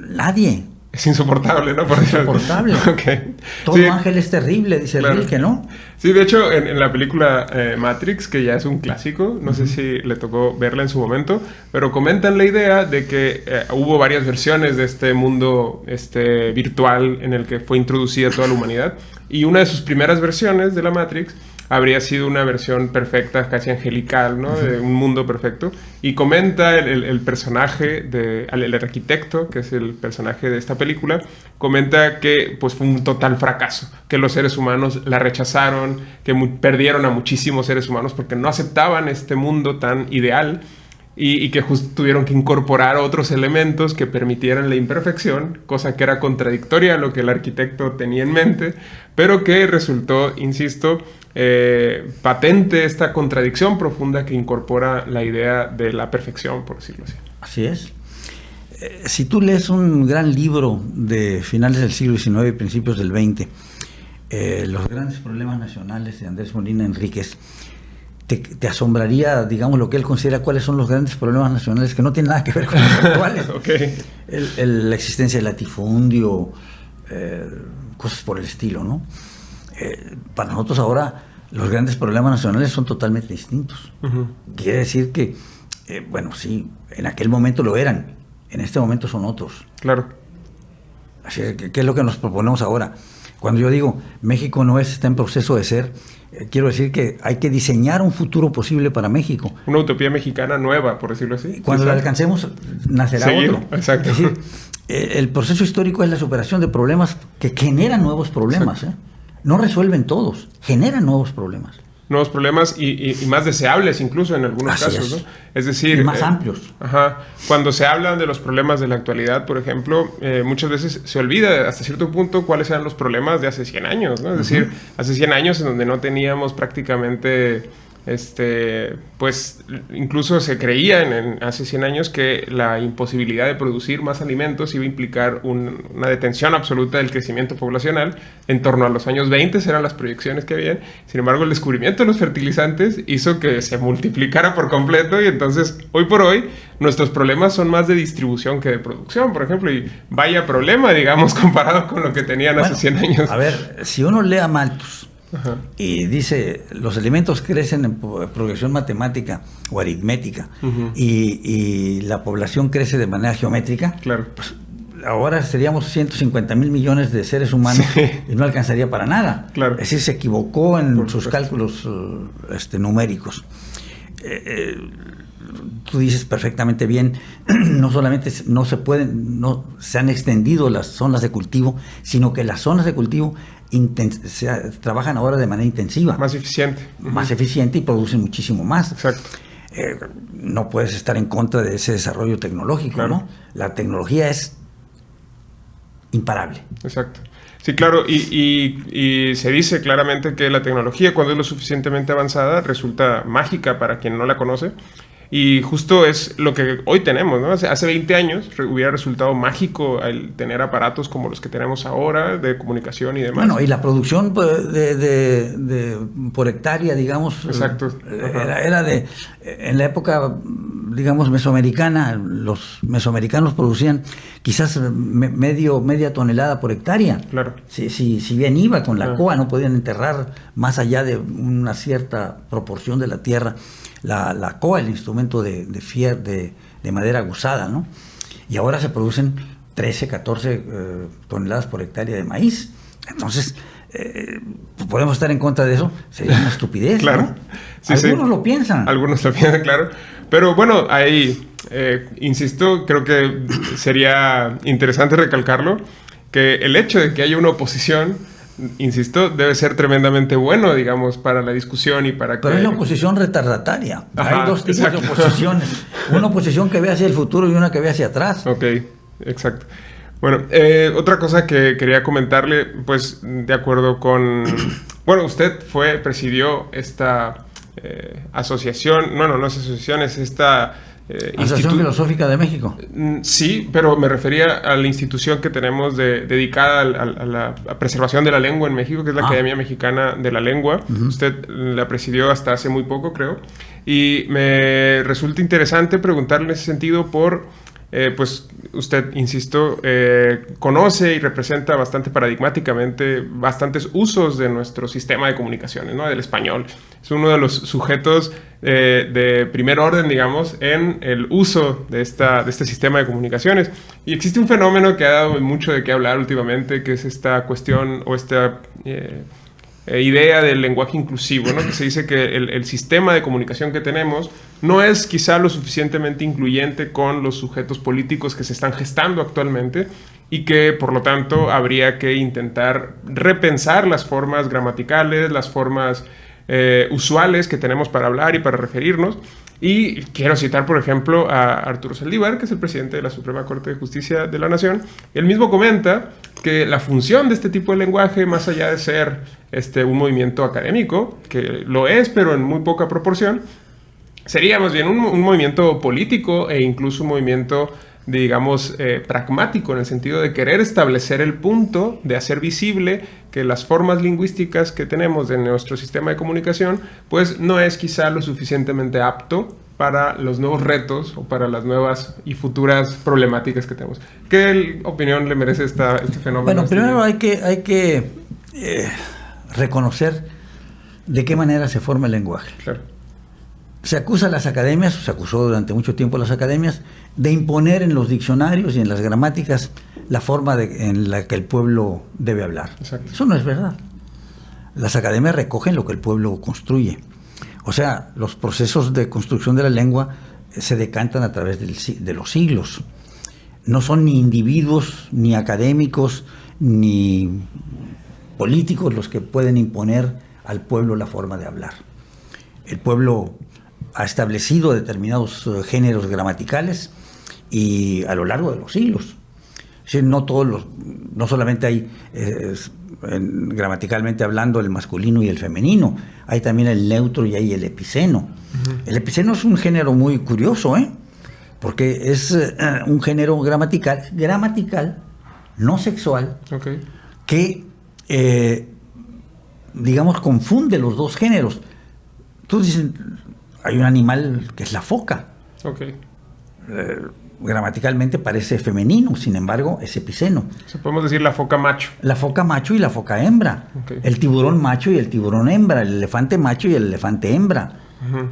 Nadie. Es insoportable, ¿no? Es insoportable. Okay. Todo ángel es terrible, dice Rilke, ¿no? Sí, de hecho, en la película Matrix, que ya es un clásico, no sé si le tocó verla en su momento, pero comentan la idea de que hubo varias versiones de este mundo virtual en el que fue introducida toda la humanidad, y una de sus primeras versiones de la Matrix habría sido una versión perfecta, casi angelical, ¿no? De un mundo perfecto. Y comenta el personaje, el arquitecto, que es el personaje de esta película, comenta que pues, fue un total fracaso, que los seres humanos la rechazaron, que perdieron a muchísimos seres humanos porque no aceptaban este mundo tan ideal. y que justo tuvieron que incorporar otros elementos que permitieran la imperfección, cosa que era contradictoria a lo que el arquitecto tenía en mente, pero que resultó, insisto, patente esta contradicción profunda que incorpora la idea de la perfección, por decirlo así. Así es. Si tú lees un gran libro de finales del siglo XIX y principios del XX, Los grandes problemas nacionales de Andrés Molina Enríquez, te asombraría, digamos, lo que él considera cuáles son los grandes problemas nacionales que no tienen nada que ver con los actuales. Okay. La existencia del latifundio, cosas por el estilo, ¿no? Para nosotros ahora los grandes problemas nacionales son totalmente distintos. Quiere decir que, bueno, sí, en aquel momento lo eran, en este momento son otros. Claro. Así que, ¿qué es lo que nos proponemos ahora? Cuando yo digo México no está en proceso de ser, quiero decir que hay que diseñar un futuro posible para México. Una utopía mexicana nueva, por decirlo así. Cuando la alcancemos, nacerá otro. Exacto. Es decir, el proceso histórico es la superación de problemas que generan nuevos problemas. No resuelven todos, generan nuevos problemas. Nuevos problemas y más deseables incluso en algunos casos, ¿no? Es decir... Y más amplios. Ajá. Cuando se hablan de los problemas de la actualidad, por ejemplo, muchas veces se olvida hasta cierto punto cuáles eran los problemas de hace 100 años, ¿no? Es decir, hace 100 años en donde no teníamos prácticamente... pues incluso se creía hace 100 años que la imposibilidad de producir más alimentos iba a implicar una detención absoluta del crecimiento poblacional. En torno a los años 20 eran las proyecciones que habían. Sin embargo, el descubrimiento de los fertilizantes hizo que se multiplicara por completo y entonces, hoy por hoy, nuestros problemas son más de distribución que de producción, por ejemplo, y vaya problema, digamos, comparado con lo que tenían hace 100 años. A ver, si uno lee a Malthus, y dice, los elementos crecen en progresión matemática o aritmética, y la población crece de manera geométrica, claro. Pues ahora seríamos 150,000 millones de seres humanos y no alcanzaría para nada. Claro. Es decir, se equivocó en sus cálculos numéricos. Tú dices perfectamente bien, no solamente no se han extendido las zonas de cultivo, sino que las zonas de cultivo trabajan ahora de manera intensiva. Más eficiente. Más eficiente y producen muchísimo más. Exacto. No puedes estar en contra de ese desarrollo tecnológico, claro. ¿No? La tecnología es imparable. Exacto. Sí, claro, y se dice claramente que la tecnología, cuando es lo suficientemente avanzada, resulta mágica para quien no la conoce. Y justo es lo que hoy tenemos, ¿no? Hace 20 años hubiera resultado mágico el tener aparatos como los que tenemos ahora, de comunicación y demás. Bueno, y la producción por hectárea, digamos, exacto. Era en la época, digamos, mesoamericana, los mesoamericanos producían quizás media tonelada por hectárea. Claro. Si bien iba con la coa, no podían enterrar más allá de una cierta proporción de la tierra. La coa, el instrumento de madera aguzada, ¿no? Y ahora se producen 13, 14 toneladas por hectárea de maíz. Entonces, ¿podemos estar en contra de eso? Sería una estupidez, claro. ¿no? Sí, Algunos lo piensan. Algunos lo piensan, claro. Pero bueno, ahí, insisto, creo que sería interesante recalcarlo, que el hecho de que haya una oposición, insisto, debe ser tremendamente bueno, digamos, para la discusión y para que... Pero es la oposición retardataria. Ajá, hay dos tipos exacto. de oposiciones. Una oposición que ve hacia el futuro y una que ve hacia atrás. Ok, exacto. Bueno, otra cosa que quería comentarle, pues, de acuerdo con... Bueno, usted presidió esta asociación, no es asociación, es esta... Asociación Filosófica de México. Sí, pero me refería a la institución que tenemos dedicada a la preservación de la lengua en México, que es la Academia Mexicana de la Lengua. Usted la presidió hasta hace muy poco, creo. Y me resulta interesante preguntarle en ese sentido por... pues usted, insisto, conoce y representa bastante paradigmáticamente bastantes usos de nuestro sistema de comunicaciones, ¿no? Del español. Es uno de los sujetos de primer orden, digamos, en el uso de este sistema de comunicaciones. Y existe un fenómeno que ha dado mucho de qué hablar últimamente, que es esta cuestión o esta... idea del lenguaje inclusivo, ¿no? Que se dice que el sistema de comunicación que tenemos no es quizá lo suficientemente incluyente con los sujetos políticos que se están gestando actualmente y que por lo tanto habría que intentar repensar las formas gramaticales, las formas usuales que tenemos para hablar y para referirnos. Y quiero citar, por ejemplo, a Arturo Saldívar, que es el presidente de la Suprema Corte de Justicia de la Nación. Él mismo comenta que la función de este tipo de lenguaje, más allá de ser un movimiento académico, que lo es, pero en muy poca proporción, sería más bien un movimiento político e incluso un movimiento, digamos, pragmático, en el sentido de querer establecer el punto, de hacer visible que las formas lingüísticas que tenemos de nuestro sistema de comunicación, pues no es quizá lo suficientemente apto para los nuevos retos o para las nuevas y futuras problemáticas que tenemos. ¿Qué opinión le merece este fenómeno? Bueno, primero hay que reconocer de qué manera se forma el lenguaje. Claro. Se acusa a las academias, se acusó durante mucho tiempo a las academias, de imponer en los diccionarios y en las gramáticas la forma en la que el pueblo debe hablar. Exacto. Eso no es verdad. Las academias recogen lo que el pueblo construye. O sea, los procesos de construcción de la lengua se decantan a través de los siglos. No son ni individuos, ni académicos, ni políticos los que pueden imponer al pueblo la forma de hablar. El pueblo ha establecido determinados géneros gramaticales y a lo largo de los siglos. Es decir, no solamente hay gramaticalmente hablando el masculino y el femenino, hay también el neutro y hay el epiceno. Uh-huh. El epiceno es un género muy curioso, porque es un género gramatical, no sexual, okay, que, digamos, confunde los dos géneros. Tú dices, hay un animal que es la foca. Okay. Gramaticalmente parece femenino, sin embargo, es epiceno. O sea, podemos decir la foca macho. La foca macho y la foca hembra. Okay. El tiburón macho y el tiburón hembra. El elefante macho y el elefante hembra. Uh-huh.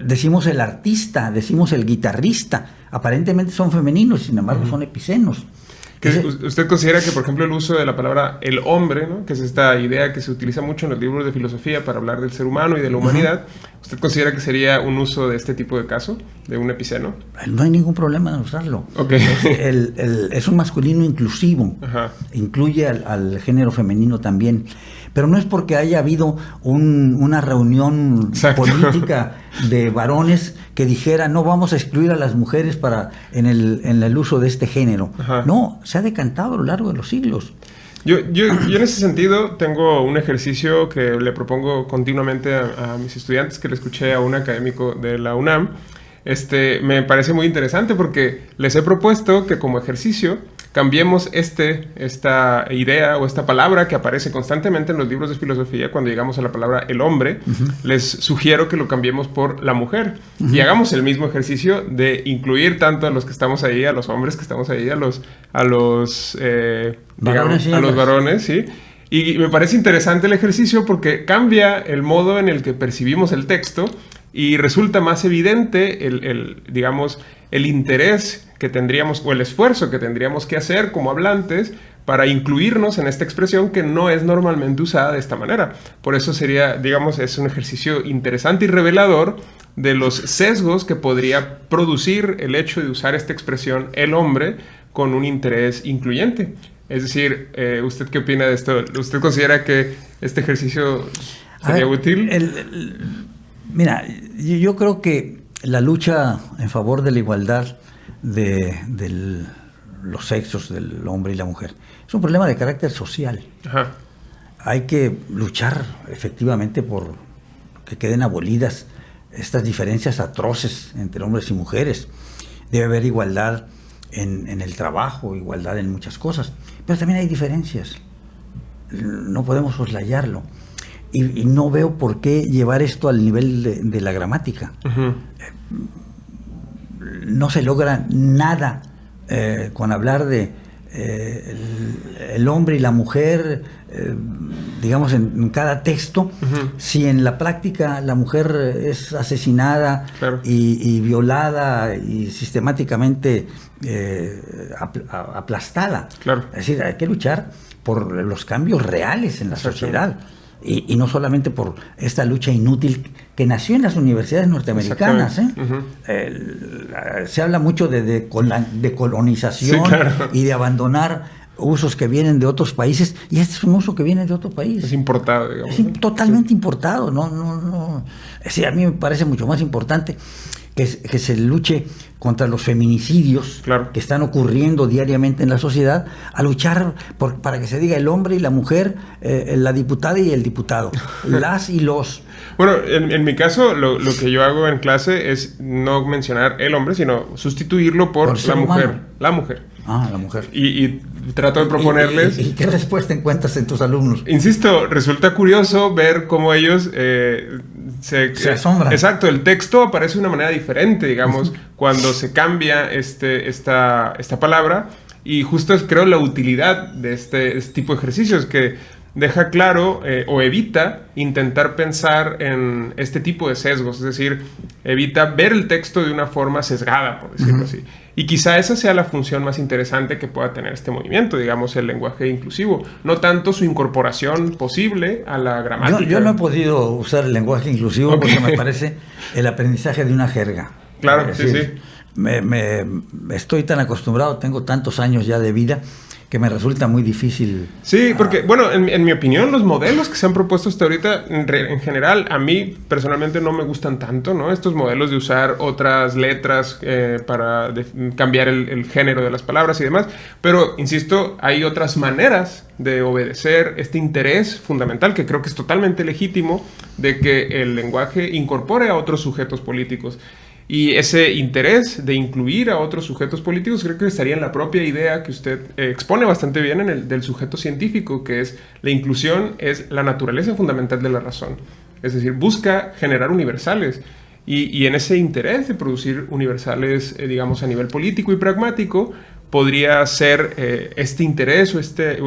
Decimos el artista, decimos el guitarrista. Aparentemente son femeninos, sin embargo, uh-huh, son epicenos. ¿Usted considera que, por ejemplo, el uso de la palabra el hombre, ¿no?, que es esta idea que se utiliza mucho en los libros de filosofía para hablar del ser humano y de la humanidad, ¿usted considera que sería un uso de este tipo de caso, de un epiceno? No hay ningún problema en usarlo. Okay. Es un masculino inclusivo. Ajá. Incluye al género femenino también. Pero no es porque haya habido una reunión política de varones que dijera no vamos a excluir a las mujeres en el uso de este género. Ajá. No, se ha decantado a lo largo de los siglos. Yo en ese sentido tengo un ejercicio que le propongo continuamente a mis estudiantes, que le escuché a un académico de la UNAM. Me parece muy interesante porque les he propuesto que como ejercicio cambiemos esta idea o esta palabra que aparece constantemente en los libros de filosofía. Cuando llegamos a la palabra el hombre, uh-huh, les sugiero que lo cambiemos por la mujer. Uh-huh. Y hagamos el mismo ejercicio de incluir tanto a los que estamos ahí, a los hombres que estamos ahí, a los varones, ¿sí? Y me parece interesante el ejercicio porque cambia el modo en el que percibimos el texto y resulta más evidente el interés que tendríamos o el esfuerzo que tendríamos que hacer como hablantes para incluirnos en esta expresión que no es normalmente usada de esta manera. Por eso sería, es un ejercicio interesante y revelador de los sesgos que podría producir el hecho de usar esta expresión el hombre con un interés incluyente. Es decir, ¿usted qué opina de esto? ¿Usted considera que este ejercicio sería útil? Mira, yo creo que la lucha en favor de la igualdad de los sexos del hombre y la mujer es un problema de carácter social. Ajá. Hay que luchar efectivamente por que queden abolidas estas diferencias atroces entre hombres y mujeres. Debe haber igualdad en el trabajo, igualdad en muchas cosas, pero también hay diferencias. No podemos soslayarlo. Y no veo por qué llevar esto al nivel de la gramática. Uh-huh. No se logra nada con hablar de el hombre y la mujer, en cada texto, uh-huh, si en la práctica la mujer es asesinada, claro, y violada y sistemáticamente aplastada. Claro. Es decir, hay que luchar por los cambios reales en la sociedad. Y no solamente por esta lucha inútil que nació en las universidades norteamericanas. Uh-huh. Se habla mucho de colonización, sí, claro, y de abandonar usos que vienen de otros países, y este es un uso que viene de otro país. Es importado, digamos. Es totalmente importado. No. Sí, a mí me parece mucho más importante que se luche contra los feminicidios que están ocurriendo diariamente en la sociedad, a luchar para que se diga el hombre y la mujer, la diputada y el diputado, las y los. Bueno, en mi caso, lo que yo hago en clase es no mencionar el hombre, sino sustituirlo por la mujer. Humano. La mujer. Ah, la mujer. Y trato de proponerles... ¿Y qué respuesta encuentras en tus alumnos? Insisto, resulta curioso ver cómo ellos se asombran. Exacto, el texto aparece de una manera diferente, digamos, cuando se cambia esta palabra. Y justo es, creo, la utilidad de este tipo de ejercicios que deja claro o evita intentar pensar en este tipo de sesgos, es decir, evita ver el texto de una forma sesgada, por decirlo así. Y quizá esa sea la función más interesante que pueda tener este movimiento, digamos, el lenguaje inclusivo. No tanto su incorporación posible a la gramática. Yo no he podido usar el lenguaje inclusivo porque me parece el aprendizaje de una jerga. Claro, sí. Estoy tan acostumbrado, tengo tantos años ya de vida, que me resulta muy difícil. Sí, porque, bueno, en mi opinión, los modelos que se han propuesto hasta ahorita, en general, a mí personalmente no me gustan tanto, ¿no? Estos modelos de usar otras letras para cambiar el género de las palabras y demás. Pero, insisto, hay otras maneras de obedecer este interés fundamental, que creo que es totalmente legítimo, de que el lenguaje incorpore a otros sujetos políticos. Y ese interés de incluir a otros sujetos políticos creo que estaría en la propia idea que usted expone bastante bien del sujeto científico, que es la inclusión es la naturaleza fundamental de la razón. Es decir, busca generar universales. Y en ese interés de producir universales, digamos, a nivel político y pragmático, podría ser este interés o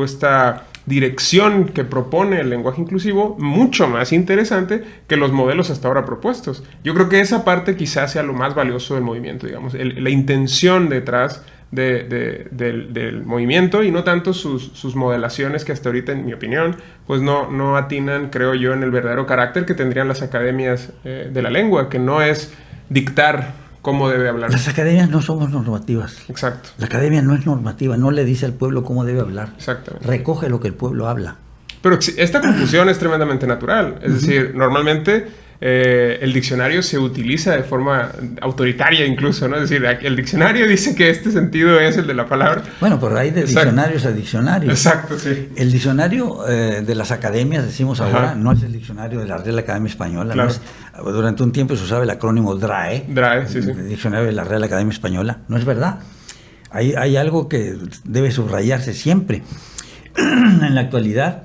esta dirección que propone el lenguaje inclusivo mucho más interesante que los modelos hasta ahora propuestos. Yo creo que esa parte quizás sea lo más valioso del movimiento, digamos, la intención detrás del movimiento y no tanto sus modelaciones que hasta ahorita, en mi opinión, pues no atinan, creo yo, en el verdadero carácter que tendrían las academias de la lengua, que no es dictar cómo debe hablar. Las academias no somos normativas. Exacto. La academia no es normativa, no le dice al pueblo cómo debe hablar. Exactamente. Recoge lo que el pueblo habla. Pero esta confusión es tremendamente natural. Es decir, normalmente el diccionario se utiliza de forma autoritaria incluso, ¿no? Es decir, el diccionario dice que este sentido es el de la palabra. Bueno, pero hay de diccionarios a diccionarios. Exacto, sí. El diccionario de las academias, decimos ahora, no es el diccionario de la Real Academia Española. Claro. No es, durante un tiempo se usaba el acrónimo DRAE. DRAE, sí. El diccionario de la Real Academia Española. No es verdad. Hay algo que debe subrayarse siempre. En la actualidad,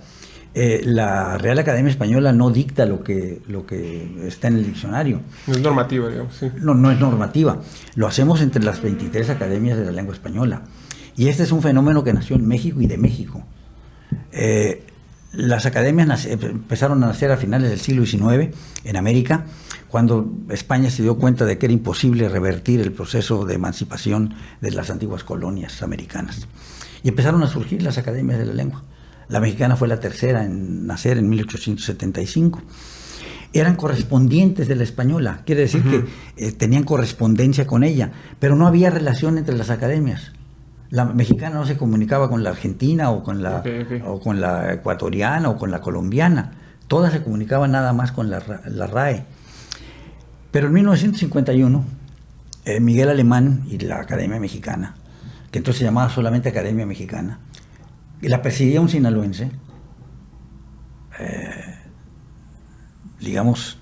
la Real Academia Española no dicta lo que está en el diccionario. No es normativa, digamos, sí. No es normativa. Lo hacemos entre las 23 academias de la lengua española. Y este es un fenómeno que nació en México y de México. Las academias empezaron a nacer a finales del siglo XIX en América, cuando España se dio cuenta de que era imposible revertir el proceso de emancipación de las antiguas colonias americanas. Y empezaron a surgir las academias de la lengua. La mexicana fue la tercera en nacer en 1875. Eran correspondientes de la española, quiere decir que tenían correspondencia con ella, pero no había relación entre las academias. La mexicana no se comunicaba con la argentina o con la ecuatoriana o con la colombiana. Todas se comunicaban nada más con la RAE. Pero en 1951, Miguel Alemán y la Academia Mexicana, que entonces se llamaba solamente Academia Mexicana, y la presidía un sinaloense, digamos,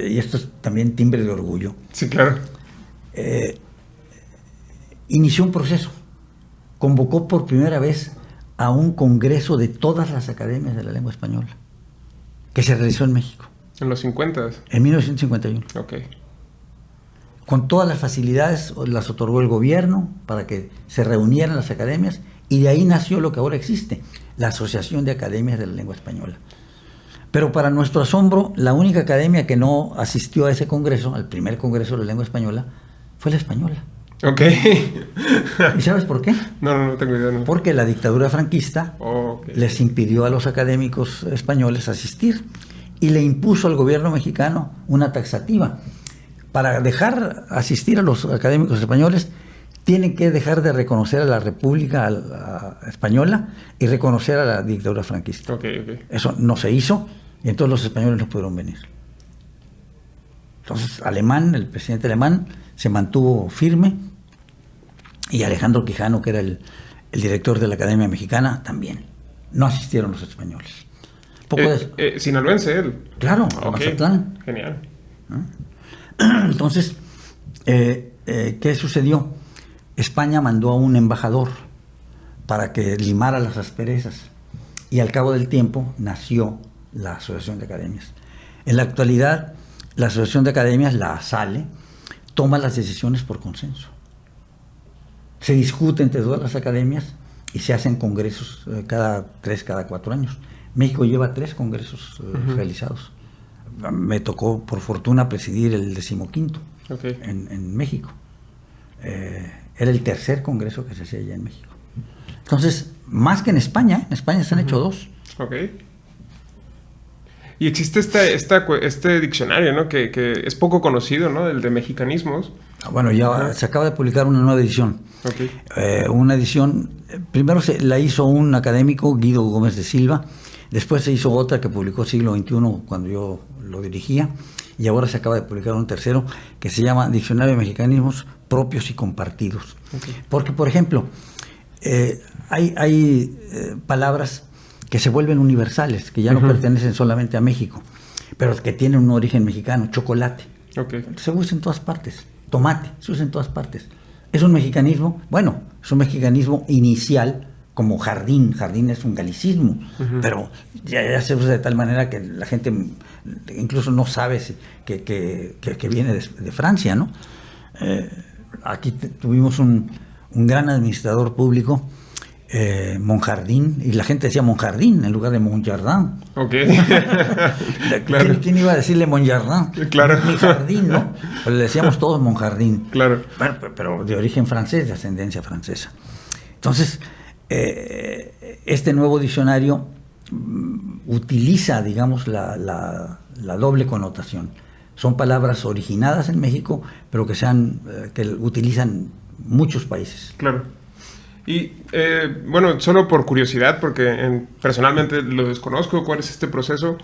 y esto es también timbre de orgullo. Sí, claro. Inició un proceso, convocó por primera vez a un congreso de todas las academias de la lengua española, que se realizó en México. ¿En los 50? En 1951. Ok. Con todas las facilidades las otorgó el gobierno para que se reunieran las academias, y de ahí nació lo que ahora existe, la Asociación de Academias de la Lengua Española. Pero para nuestro asombro, la única academia que no asistió a ese congreso, al primer congreso de la lengua española, fue la española. Ok. ¿Y sabes por qué? No tengo idea. No. Porque la dictadura franquista les impidió a los académicos españoles asistir y le impuso al gobierno mexicano una taxativa. Para dejar asistir a los académicos españoles, tienen que dejar de reconocer a la República Española y reconocer a la dictadura franquista. Eso no se hizo y entonces los españoles no pudieron venir. Entonces el presidente alemán se mantuvo firme y Alejandro Quijano, que era el director de la Academia Mexicana, también. No asistieron los españoles. Sinaloense él. Claro, Mazatlán. Genial. Entonces, ¿qué sucedió? España mandó a un embajador para que limara las asperezas y al cabo del tiempo nació la Asociación de Academias. En la actualidad, la Asociación de Academias, la ASALE, toma las decisiones por consenso. Se discute entre todas las academias y se hacen congresos cada 4 años. México lleva 3 congresos realizados. Me tocó, por fortuna, presidir el 15º en México. Era el tercer congreso que se hacía allá en México. Entonces, más que en España se han hecho 2. Y existe este diccionario, ¿no? Que es poco conocido, ¿no? El de mexicanismos. Bueno, ya se acaba de publicar una nueva edición. Una edición, primero la hizo un académico, Guido Gómez de Silva, después se hizo otra que publicó Siglo XXI cuando yo lo dirigía, y ahora se acaba de publicar un tercero que se llama Diccionario de Mexicanismos Propios y Compartidos. Porque, por ejemplo, hay palabras que se vuelven universales, que ya no pertenecen solamente a México, pero que tienen un origen mexicano. Chocolate, se usa en todas partes. Tomate, se usa en todas partes. ¿Es un mexicanismo? Bueno, es un mexicanismo inicial, como jardín. Jardín es un galicismo, pero ya se usa de tal manera que la gente incluso no sabe que viene de Francia, ¿no? Aquí tuvimos un gran administrador público, Monjardín, y la gente decía Monjardín en lugar de Monjardin. Claro. ¿Quién iba a decirle Monjardin? Claro. Mi jardín, ¿no? Pues le decíamos todos Monjardín. Claro. Bueno, pero de origen francés, de ascendencia francesa. Entonces, este nuevo diccionario utiliza, digamos, la doble connotación. Son palabras originadas en México, pero que utilizan muchos países. Claro. Y bueno, solo por curiosidad, porque personalmente lo desconozco, cuál es este proceso,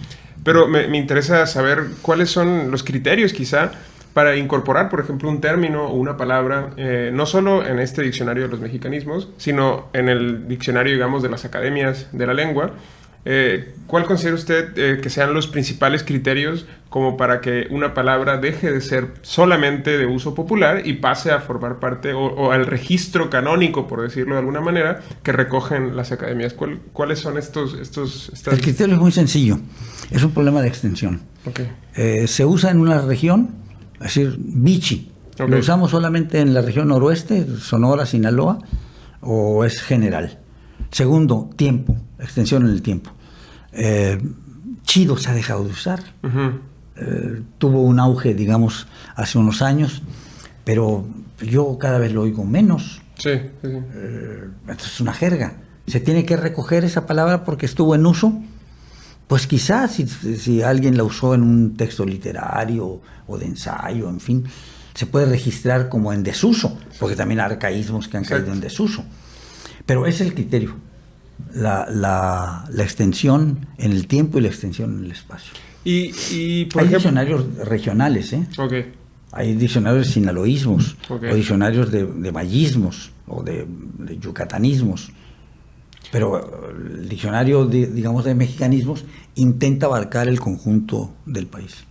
pero me interesa saber cuáles son los criterios quizá para incorporar, por ejemplo, un término o una palabra, no solo en este diccionario de los mexicanismos, sino en el diccionario, digamos, de las academias de la lengua. ¿Cuál considera usted que sean los principales criterios como para que una palabra deje de ser solamente de uso popular y pase a formar parte o al registro canónico, por decirlo de alguna manera, que recogen las academias? ¿Cuáles son estos? El criterio es muy sencillo. Es un problema de extensión. Se usa en una región, es decir, bichi. ¿Lo usamos solamente en la región noroeste, Sonora, Sinaloa, o es general? Segundo, tiempo, extensión en el tiempo. Chido se ha dejado de usar. Tuvo un auge, digamos, hace unos años, pero yo cada vez lo oigo menos. Es una jerga. Se tiene que recoger esa palabra porque estuvo en uso. Pues quizás si alguien la usó en un texto literario o de ensayo, en fin, se puede registrar como en desuso, porque también hay arcaísmos que han caído en desuso. Pero es el criterio. La extensión en el tiempo y la extensión en el espacio. Hay diccionarios regionales, hay diccionarios de sinaloísmos, o diccionarios de mayismos, o de yucatanismos. Pero el diccionario, digamos, de mexicanismos intenta abarcar el conjunto del país.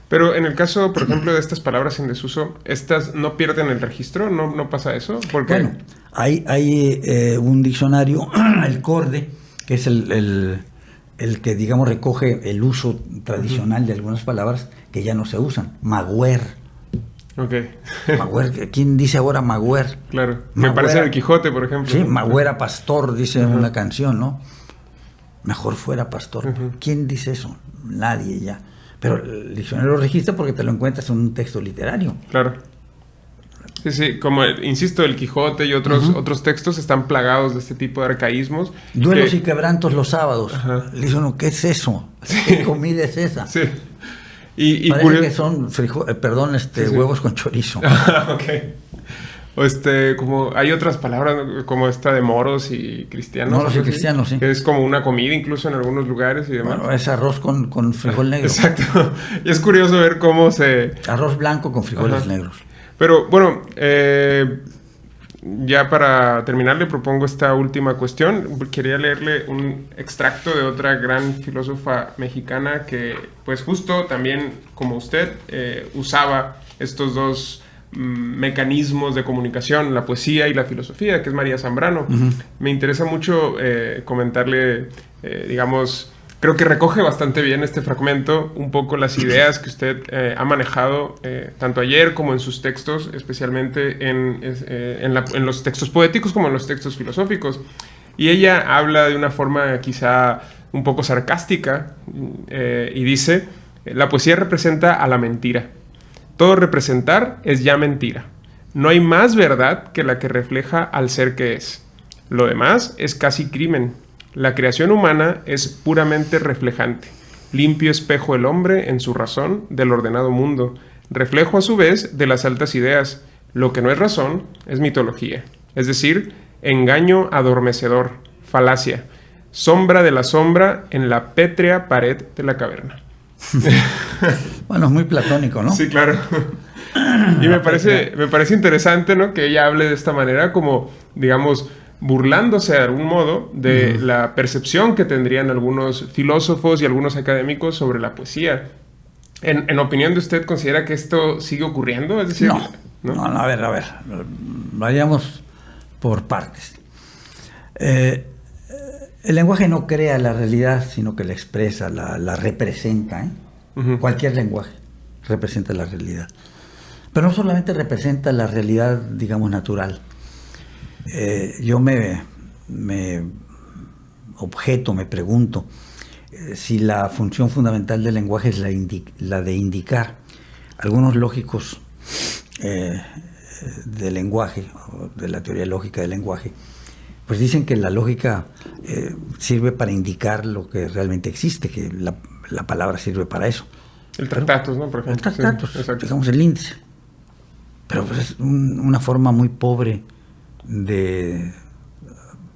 Pero en el caso, por ejemplo, de estas palabras en desuso, ¿estas no pierden el registro? ¿No pasa eso? Porque... Bueno, hay un diccionario, el CORDE, que es el que, digamos, recoge el uso tradicional de algunas palabras que ya no se usan. Magüer. Magüer, ¿quién dice ahora magüer? Claro, me parece el Quijote, por ejemplo. Sí, magüera pastor, dice una canción, ¿no? Mejor fuera pastor. ¿Quién dice eso? Nadie ya. Pero el diccionario lo registra porque te lo encuentras en un texto literario. Claro. Sí, como insisto, el Quijote y otros textos están plagados de este tipo de arcaísmos. Duelos y quebrantos los sábados. Le dice uno, ¿qué es eso? ¿Qué comida es esa? Sí. Parece que son huevos con chorizo. O como hay otras palabras, ¿no? Como esta de moros y cristianos. Moros y cristianos, sí. Que es como una comida incluso en algunos lugares y demás. Bueno, es arroz con frijol negro. Exacto. Y es curioso ver cómo se... Arroz blanco con frijoles negros. Pero bueno, ya para terminar le propongo esta última cuestión. Quería leerle un extracto de otra gran filósofa mexicana que pues justo también como usted usaba estos dos mecanismos de comunicación, la poesía y la filosofía, que es María Zambrano. Me interesa mucho comentarle, digamos, creo que recoge bastante bien este fragmento, un poco las ideas que usted ha manejado, tanto ayer como en sus textos, especialmente en los textos poéticos como en los textos filosóficos. Y ella habla de una forma quizá un poco sarcástica y dice, la poesía representa a la mentira. Todo representar es ya mentira. No hay más verdad que la que refleja al ser que es. Lo demás es casi crimen. La creación humana es puramente reflejante. Limpio espejo el hombre en su razón del ordenado mundo. Reflejo a su vez de las altas ideas. Lo que no es razón es mitología. Es decir, engaño adormecedor, falacia. Sombra de la sombra en la pétrea pared de la caverna. Bueno, es muy platónico, ¿no? Sí, claro. Y me parece interesante, ¿no? Que ella hable de esta manera como, digamos, burlándose de algún modo de la percepción que tendrían algunos filósofos y algunos académicos sobre la poesía. En opinión de usted, ¿considera que esto sigue ocurriendo? Es decir, no, a ver, vayamos por partes. El lenguaje no crea la realidad, sino que la expresa, la representa, ¿eh? Cualquier lenguaje representa la realidad. Pero no solamente representa la realidad, digamos, natural. Yo me pregunto si la función fundamental del lenguaje es la de indicar. Algunos lógicos del lenguaje, o de la teoría lógica del lenguaje, pues dicen que la lógica sirve para indicar lo que realmente existe, que la palabra sirve para eso. El tractatus, ¿no? Por ejemplo. El tractatus, sí, digamos el índice. Pero pues es una forma muy pobre de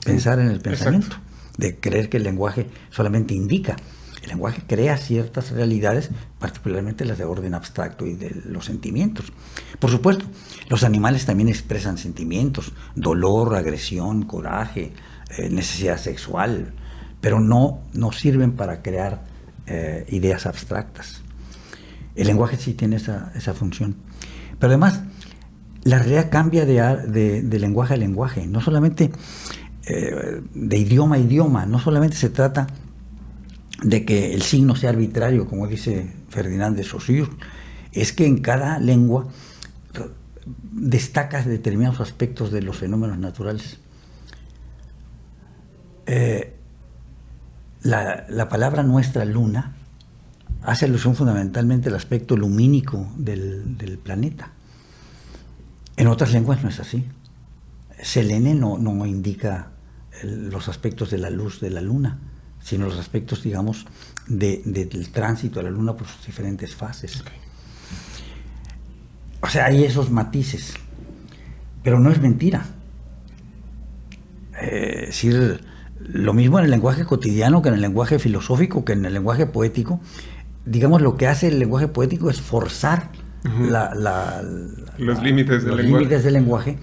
pensar en el pensamiento, exacto, de creer que el lenguaje solamente indica. El lenguaje crea ciertas realidades, particularmente las de orden abstracto y de los sentimientos. Por supuesto, los animales también expresan sentimientos, dolor, agresión, coraje, necesidad sexual, pero no sirven para crear ideas abstractas. El lenguaje sí tiene esa función. Pero además, la realidad cambia de lenguaje a lenguaje, no solamente de idioma a idioma, no solamente se trata de que el signo sea arbitrario, como dice Ferdinand de Saussure, es que en cada lengua destacas determinados aspectos de los fenómenos naturales. La palabra nuestra luna hace alusión fundamentalmente al aspecto lumínico del planeta. En otras lenguas no es así. Selene no indica los aspectos de la luz de la luna, sino los aspectos, digamos, del tránsito a la luna por sus diferentes fases. Okay. O sea, hay esos matices, pero no es mentira. Es decir, lo mismo en el lenguaje cotidiano que en el lenguaje filosófico, que en el lenguaje poético. Digamos, lo que hace el lenguaje poético es forzar los límites del lenguaje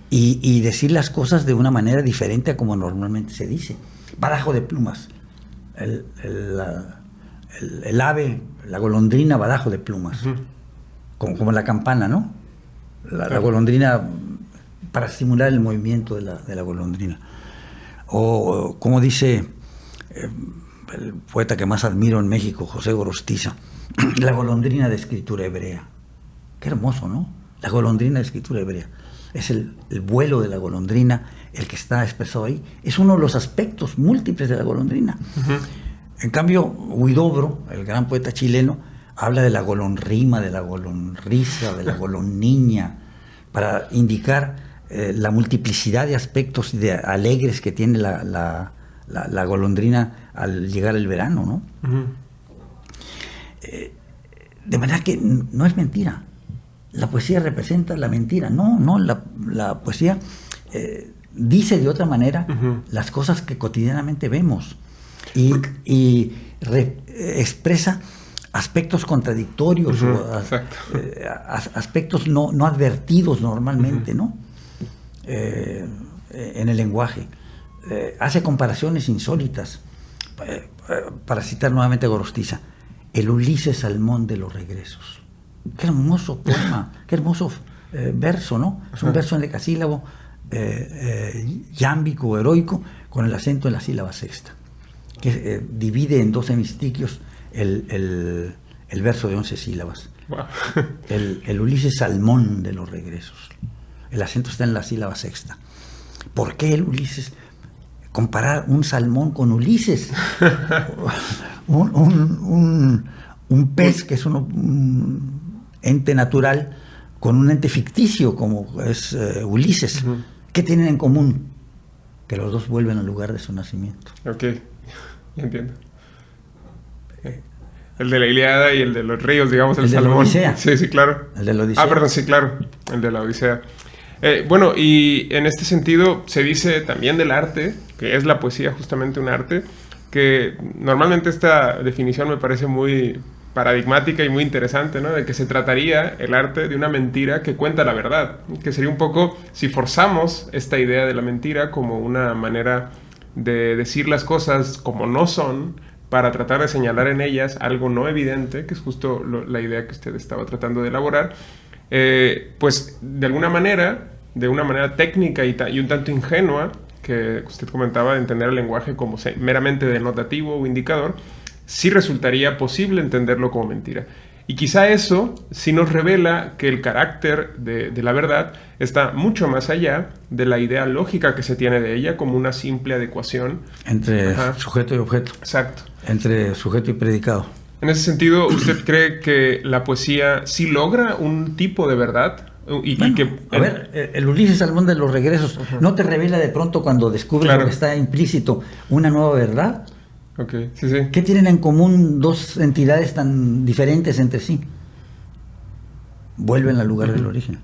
y decir las cosas de una manera diferente a como normalmente se dice. Badajo de plumas. El ave, la golondrina, badajo de plumas. Como la campana, ¿no? La golondrina, para simular el movimiento de la golondrina. O como dice el poeta que más admiro en México, José Gorostiza, la golondrina de escritura hebrea. Qué hermoso, ¿no? La golondrina de escritura hebrea. Es el vuelo de la golondrina, el que está expresado ahí. Es uno de los aspectos múltiples de la golondrina. En cambio, Huidobro, el gran poeta chileno, habla de la golondrima, de la golondrisa, de la golondriña, para indicar la multiplicidad de aspectos alegres que tiene la golondrina al llegar el verano, ¿no? De manera que no es mentira. la poesía representa la mentira. No, la poesía dice de otra manera las cosas que cotidianamente vemos y expresa aspectos contradictorios, aspectos no advertidos normalmente, ¿no? En el lenguaje. Hace comparaciones insólitas. Para citar nuevamente a Gorostiza, el Ulises Salmón de los regresos. Qué hermoso poema, qué hermoso verso, ¿no? Es un verso en decasílabo, yámbico, heroico, con el acento en la sílaba sexta, que divide en 2 hemistiquios el verso de 11 sílabas. Wow. El Ulises Salmón de los regresos. El acento está en la sílaba sexta. ¿Por qué el Ulises? Comparar un salmón con Ulises. un pez que es un ente natural con un ente ficticio como es Ulises. ¿Qué tienen en común? Que los dos vuelven al lugar de su nacimiento. Ok, ya entiendo. El de la Ilíada y el de los ríos, digamos, el salmón. De la Odisea. Sí, claro. El de la Odisea. Perdón, sí, claro. El de la Odisea. Bueno, y en este sentido se dice también del arte, que es la poesía justamente un arte, que normalmente esta definición me parece muy paradigmática y muy interesante, ¿no? De que se trataría el arte de una mentira que cuenta la verdad, que sería un poco, si forzamos esta idea de la mentira como una manera de decir las cosas como no son, para tratar de señalar en ellas algo no evidente, que es justo la idea que usted estaba tratando de elaborar, pues de alguna manera, de una manera técnica y un tanto ingenua, que usted comentaba de entender el lenguaje como meramente denotativo o indicador, sí resultaría posible entenderlo como mentira. Y quizá eso sí nos revela que el carácter de la verdad está mucho más allá de la idea lógica que se tiene de ella como una simple adecuación. Entre sujeto y objeto. Exacto. Entre sujeto y predicado. En ese sentido, ¿usted cree que la poesía sí logra un tipo de verdad? El Ulises Salmón de los regresos, ¿no te revela de pronto cuando descubres lo que está implícito una nueva verdad? Sí. ¿Qué tienen en común 2 entidades tan diferentes entre sí? Vuelven al lugar del origen.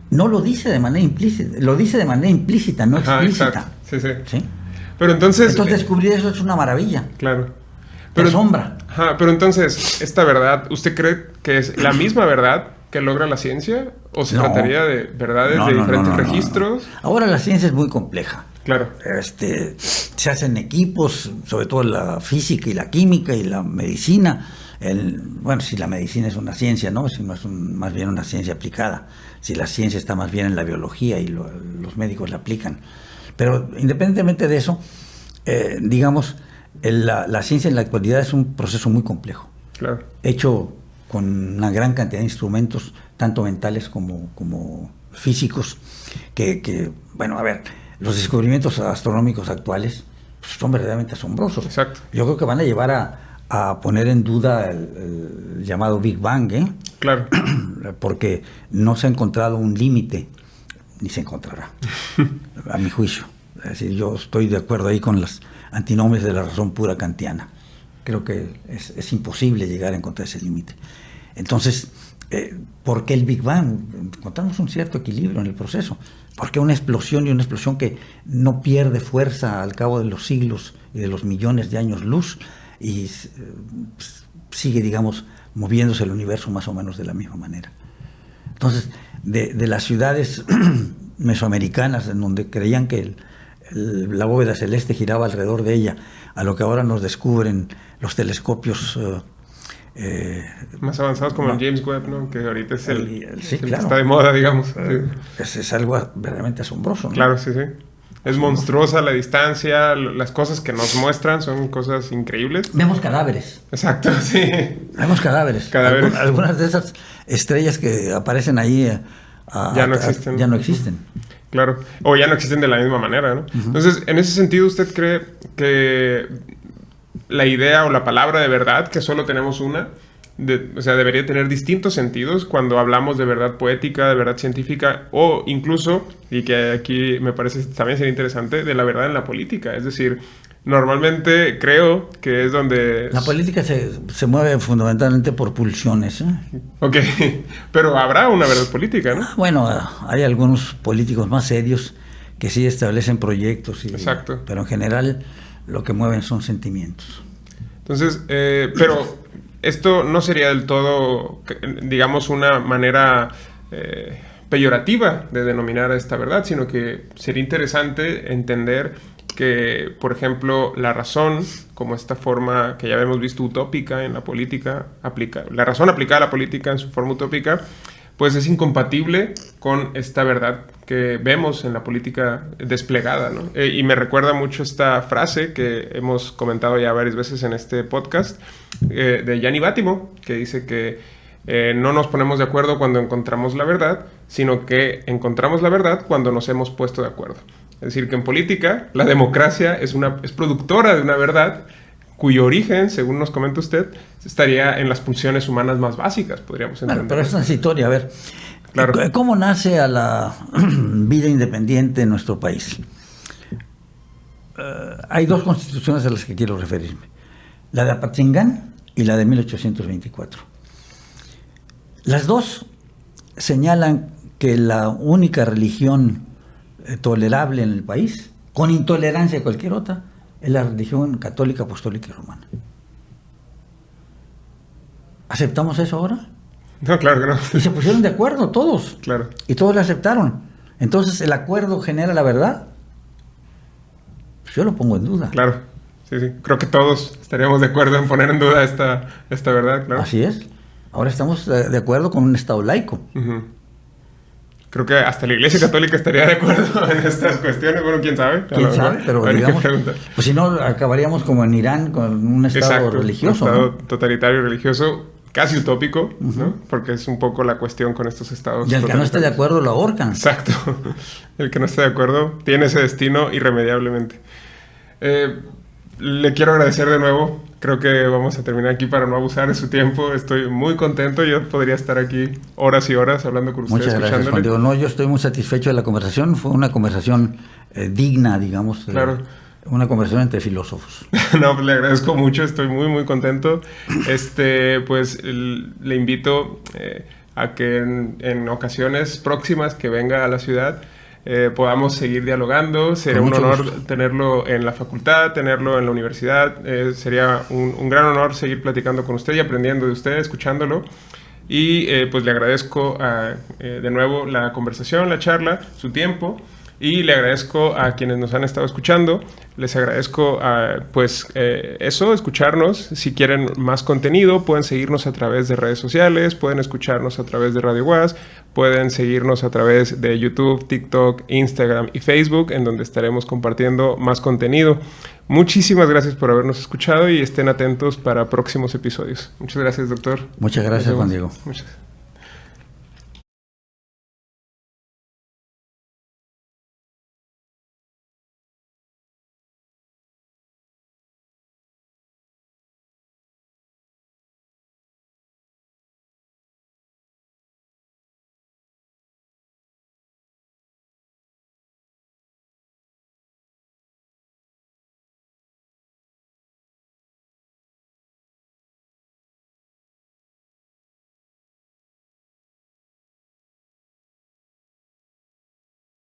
No lo dice de manera implícita, lo dice de manera implícita, no explícita. Sí. Pero entonces descubrir eso es una maravilla. Claro. Pero asombra. Pero entonces, esta verdad, ¿usted cree que es la misma verdad que logra la ciencia? ¿O se trataría de verdades de diferentes registros? Ahora la ciencia es muy compleja. Claro. Se hacen equipos, sobre todo la física y la química y la medicina. Si la medicina es una ciencia, ¿no? Si no es más bien una ciencia aplicada. Si la ciencia está más bien en la biología y los médicos la aplican. Pero independientemente de eso, digamos, la ciencia en la actualidad es un proceso muy complejo. Claro. Hecho con una gran cantidad de instrumentos, tanto mentales como físicos, los descubrimientos astronómicos actuales son verdaderamente asombrosos. Exacto. Yo creo que van a llevar a poner en duda el llamado Big Bang, Claro. Porque no se ha encontrado un límite, ni se encontrará, a mi juicio. Es decir, yo estoy de acuerdo ahí con las antinomies de la razón pura kantiana. Creo que es imposible llegar a encontrar ese límite. Entonces, ¿por qué el Big Bang? Encontramos un cierto equilibrio en el proceso. ¿Por qué una explosión que no pierde fuerza al cabo de los siglos y de los millones de años luz y sigue, digamos, moviéndose el universo más o menos de la misma manera? Entonces, de las ciudades mesoamericanas en donde creían que la bóveda celeste giraba alrededor de ella, a lo que ahora nos descubren los telescopios más avanzados como el James Webb, ¿no? Que ahorita es el que está de moda, digamos. Es algo verdaderamente asombroso, ¿no? Claro, sí. Es monstruosa la distancia, las cosas que nos muestran son cosas increíbles. Vemos cadáveres. Exacto, sí. Vemos cadáveres. Algunas de esas estrellas que aparecen ahí ya no existen. Ya no existen. Claro, o ya no existen de la misma manera, ¿no? Uh-huh. Entonces, en ese sentido, ¿usted cree que la idea o la palabra de verdad, que solo tenemos una, debería tener distintos sentidos cuando hablamos de verdad poética, de verdad científica, o incluso, y que aquí me parece también sería interesante, de la verdad en la política? Es decir, normalmente creo que es donde... La política se mueve fundamentalmente por pulsiones, ¿eh? Ok, pero habrá una verdad política, ¿no? Bueno, hay algunos políticos más serios que sí establecen proyectos, Exacto. Pero en general lo que mueven son sentimientos. Entonces, pero esto no sería del todo, digamos, una manera peyorativa de denominar a esta verdad, sino que sería interesante entender que, por ejemplo, la razón, como esta forma que ya hemos visto utópica en la política, la razón aplicada a la política en su forma utópica, pues es incompatible con esta verdad que vemos en la política desplegada, ¿no? Y me recuerda mucho esta frase que hemos comentado ya varias veces en este podcast, de Gianni Battimo, que dice que no nos ponemos de acuerdo cuando encontramos la verdad, sino que encontramos la verdad cuando nos hemos puesto de acuerdo. Es decir, que en política la democracia es productora de una verdad cuyo origen, según nos comenta usted, estaría en las pulsiones humanas más básicas, podríamos entender. Bueno, pero es una historia, a ver. Claro. ¿Cómo nace a la vida independiente en nuestro país? Hay dos constituciones a las que quiero referirme. La de Apatzingán y la de 1824. Las dos señalan que la única religión tolerable en el país, con intolerancia a cualquier otra, es la religión católica, apostólica y romana. ¿Aceptamos eso ahora? No, claro que no. Y se pusieron de acuerdo todos. Claro. Y todos la aceptaron. Entonces, ¿el acuerdo genera la verdad? Pues yo lo pongo en duda. Claro. Sí, sí. Creo que todos estaríamos de acuerdo en poner en duda esta verdad, claro. Así es. Ahora estamos de acuerdo con un Estado laico. Uh-huh. Creo que hasta la Iglesia Católica estaría de acuerdo en estas cuestiones. Bueno, quién sabe. ¿Quién sabe? Pero digamos, pues si no, acabaríamos como en Irán con un Estado religioso. Un Estado, ¿no?, totalitario religioso, casi utópico, ¿no? Porque es un poco la cuestión con estos estados. Y el que no esté de acuerdo lo ahorcan. Exacto. El que no esté de acuerdo tiene ese destino irremediablemente. Le quiero agradecer de nuevo. Creo que vamos a terminar aquí para no abusar de su tiempo. Estoy muy contento. Yo podría estar aquí horas y horas hablando con usted. Muchas gracias, Juan Diego. No, yo estoy muy satisfecho de la conversación. Fue una conversación digna, digamos. Claro. Una conversación entre filósofos. No, pues le agradezco mucho. Estoy muy, muy contento. Pues le invito a que en ocasiones próximas que venga a la ciudad podamos seguir dialogando. Sería un honor tenerlo en la facultad, tenerlo en la universidad. Sería un gran honor seguir platicando con usted y aprendiendo de usted, escuchándolo. Y pues le agradezco de nuevo la conversación, la charla, su tiempo. Y le agradezco a quienes nos han estado escuchando. Les agradezco escucharnos. Si quieren más contenido, pueden seguirnos a través de redes sociales, pueden escucharnos a través de Radio UAS, pueden seguirnos a través de YouTube, TikTok, Instagram y Facebook, en donde estaremos compartiendo más contenido. Muchísimas gracias por habernos escuchado y estén atentos para próximos episodios. Muchas gracias, doctor. Muchas gracias, Juan Diego. Muchas gracias.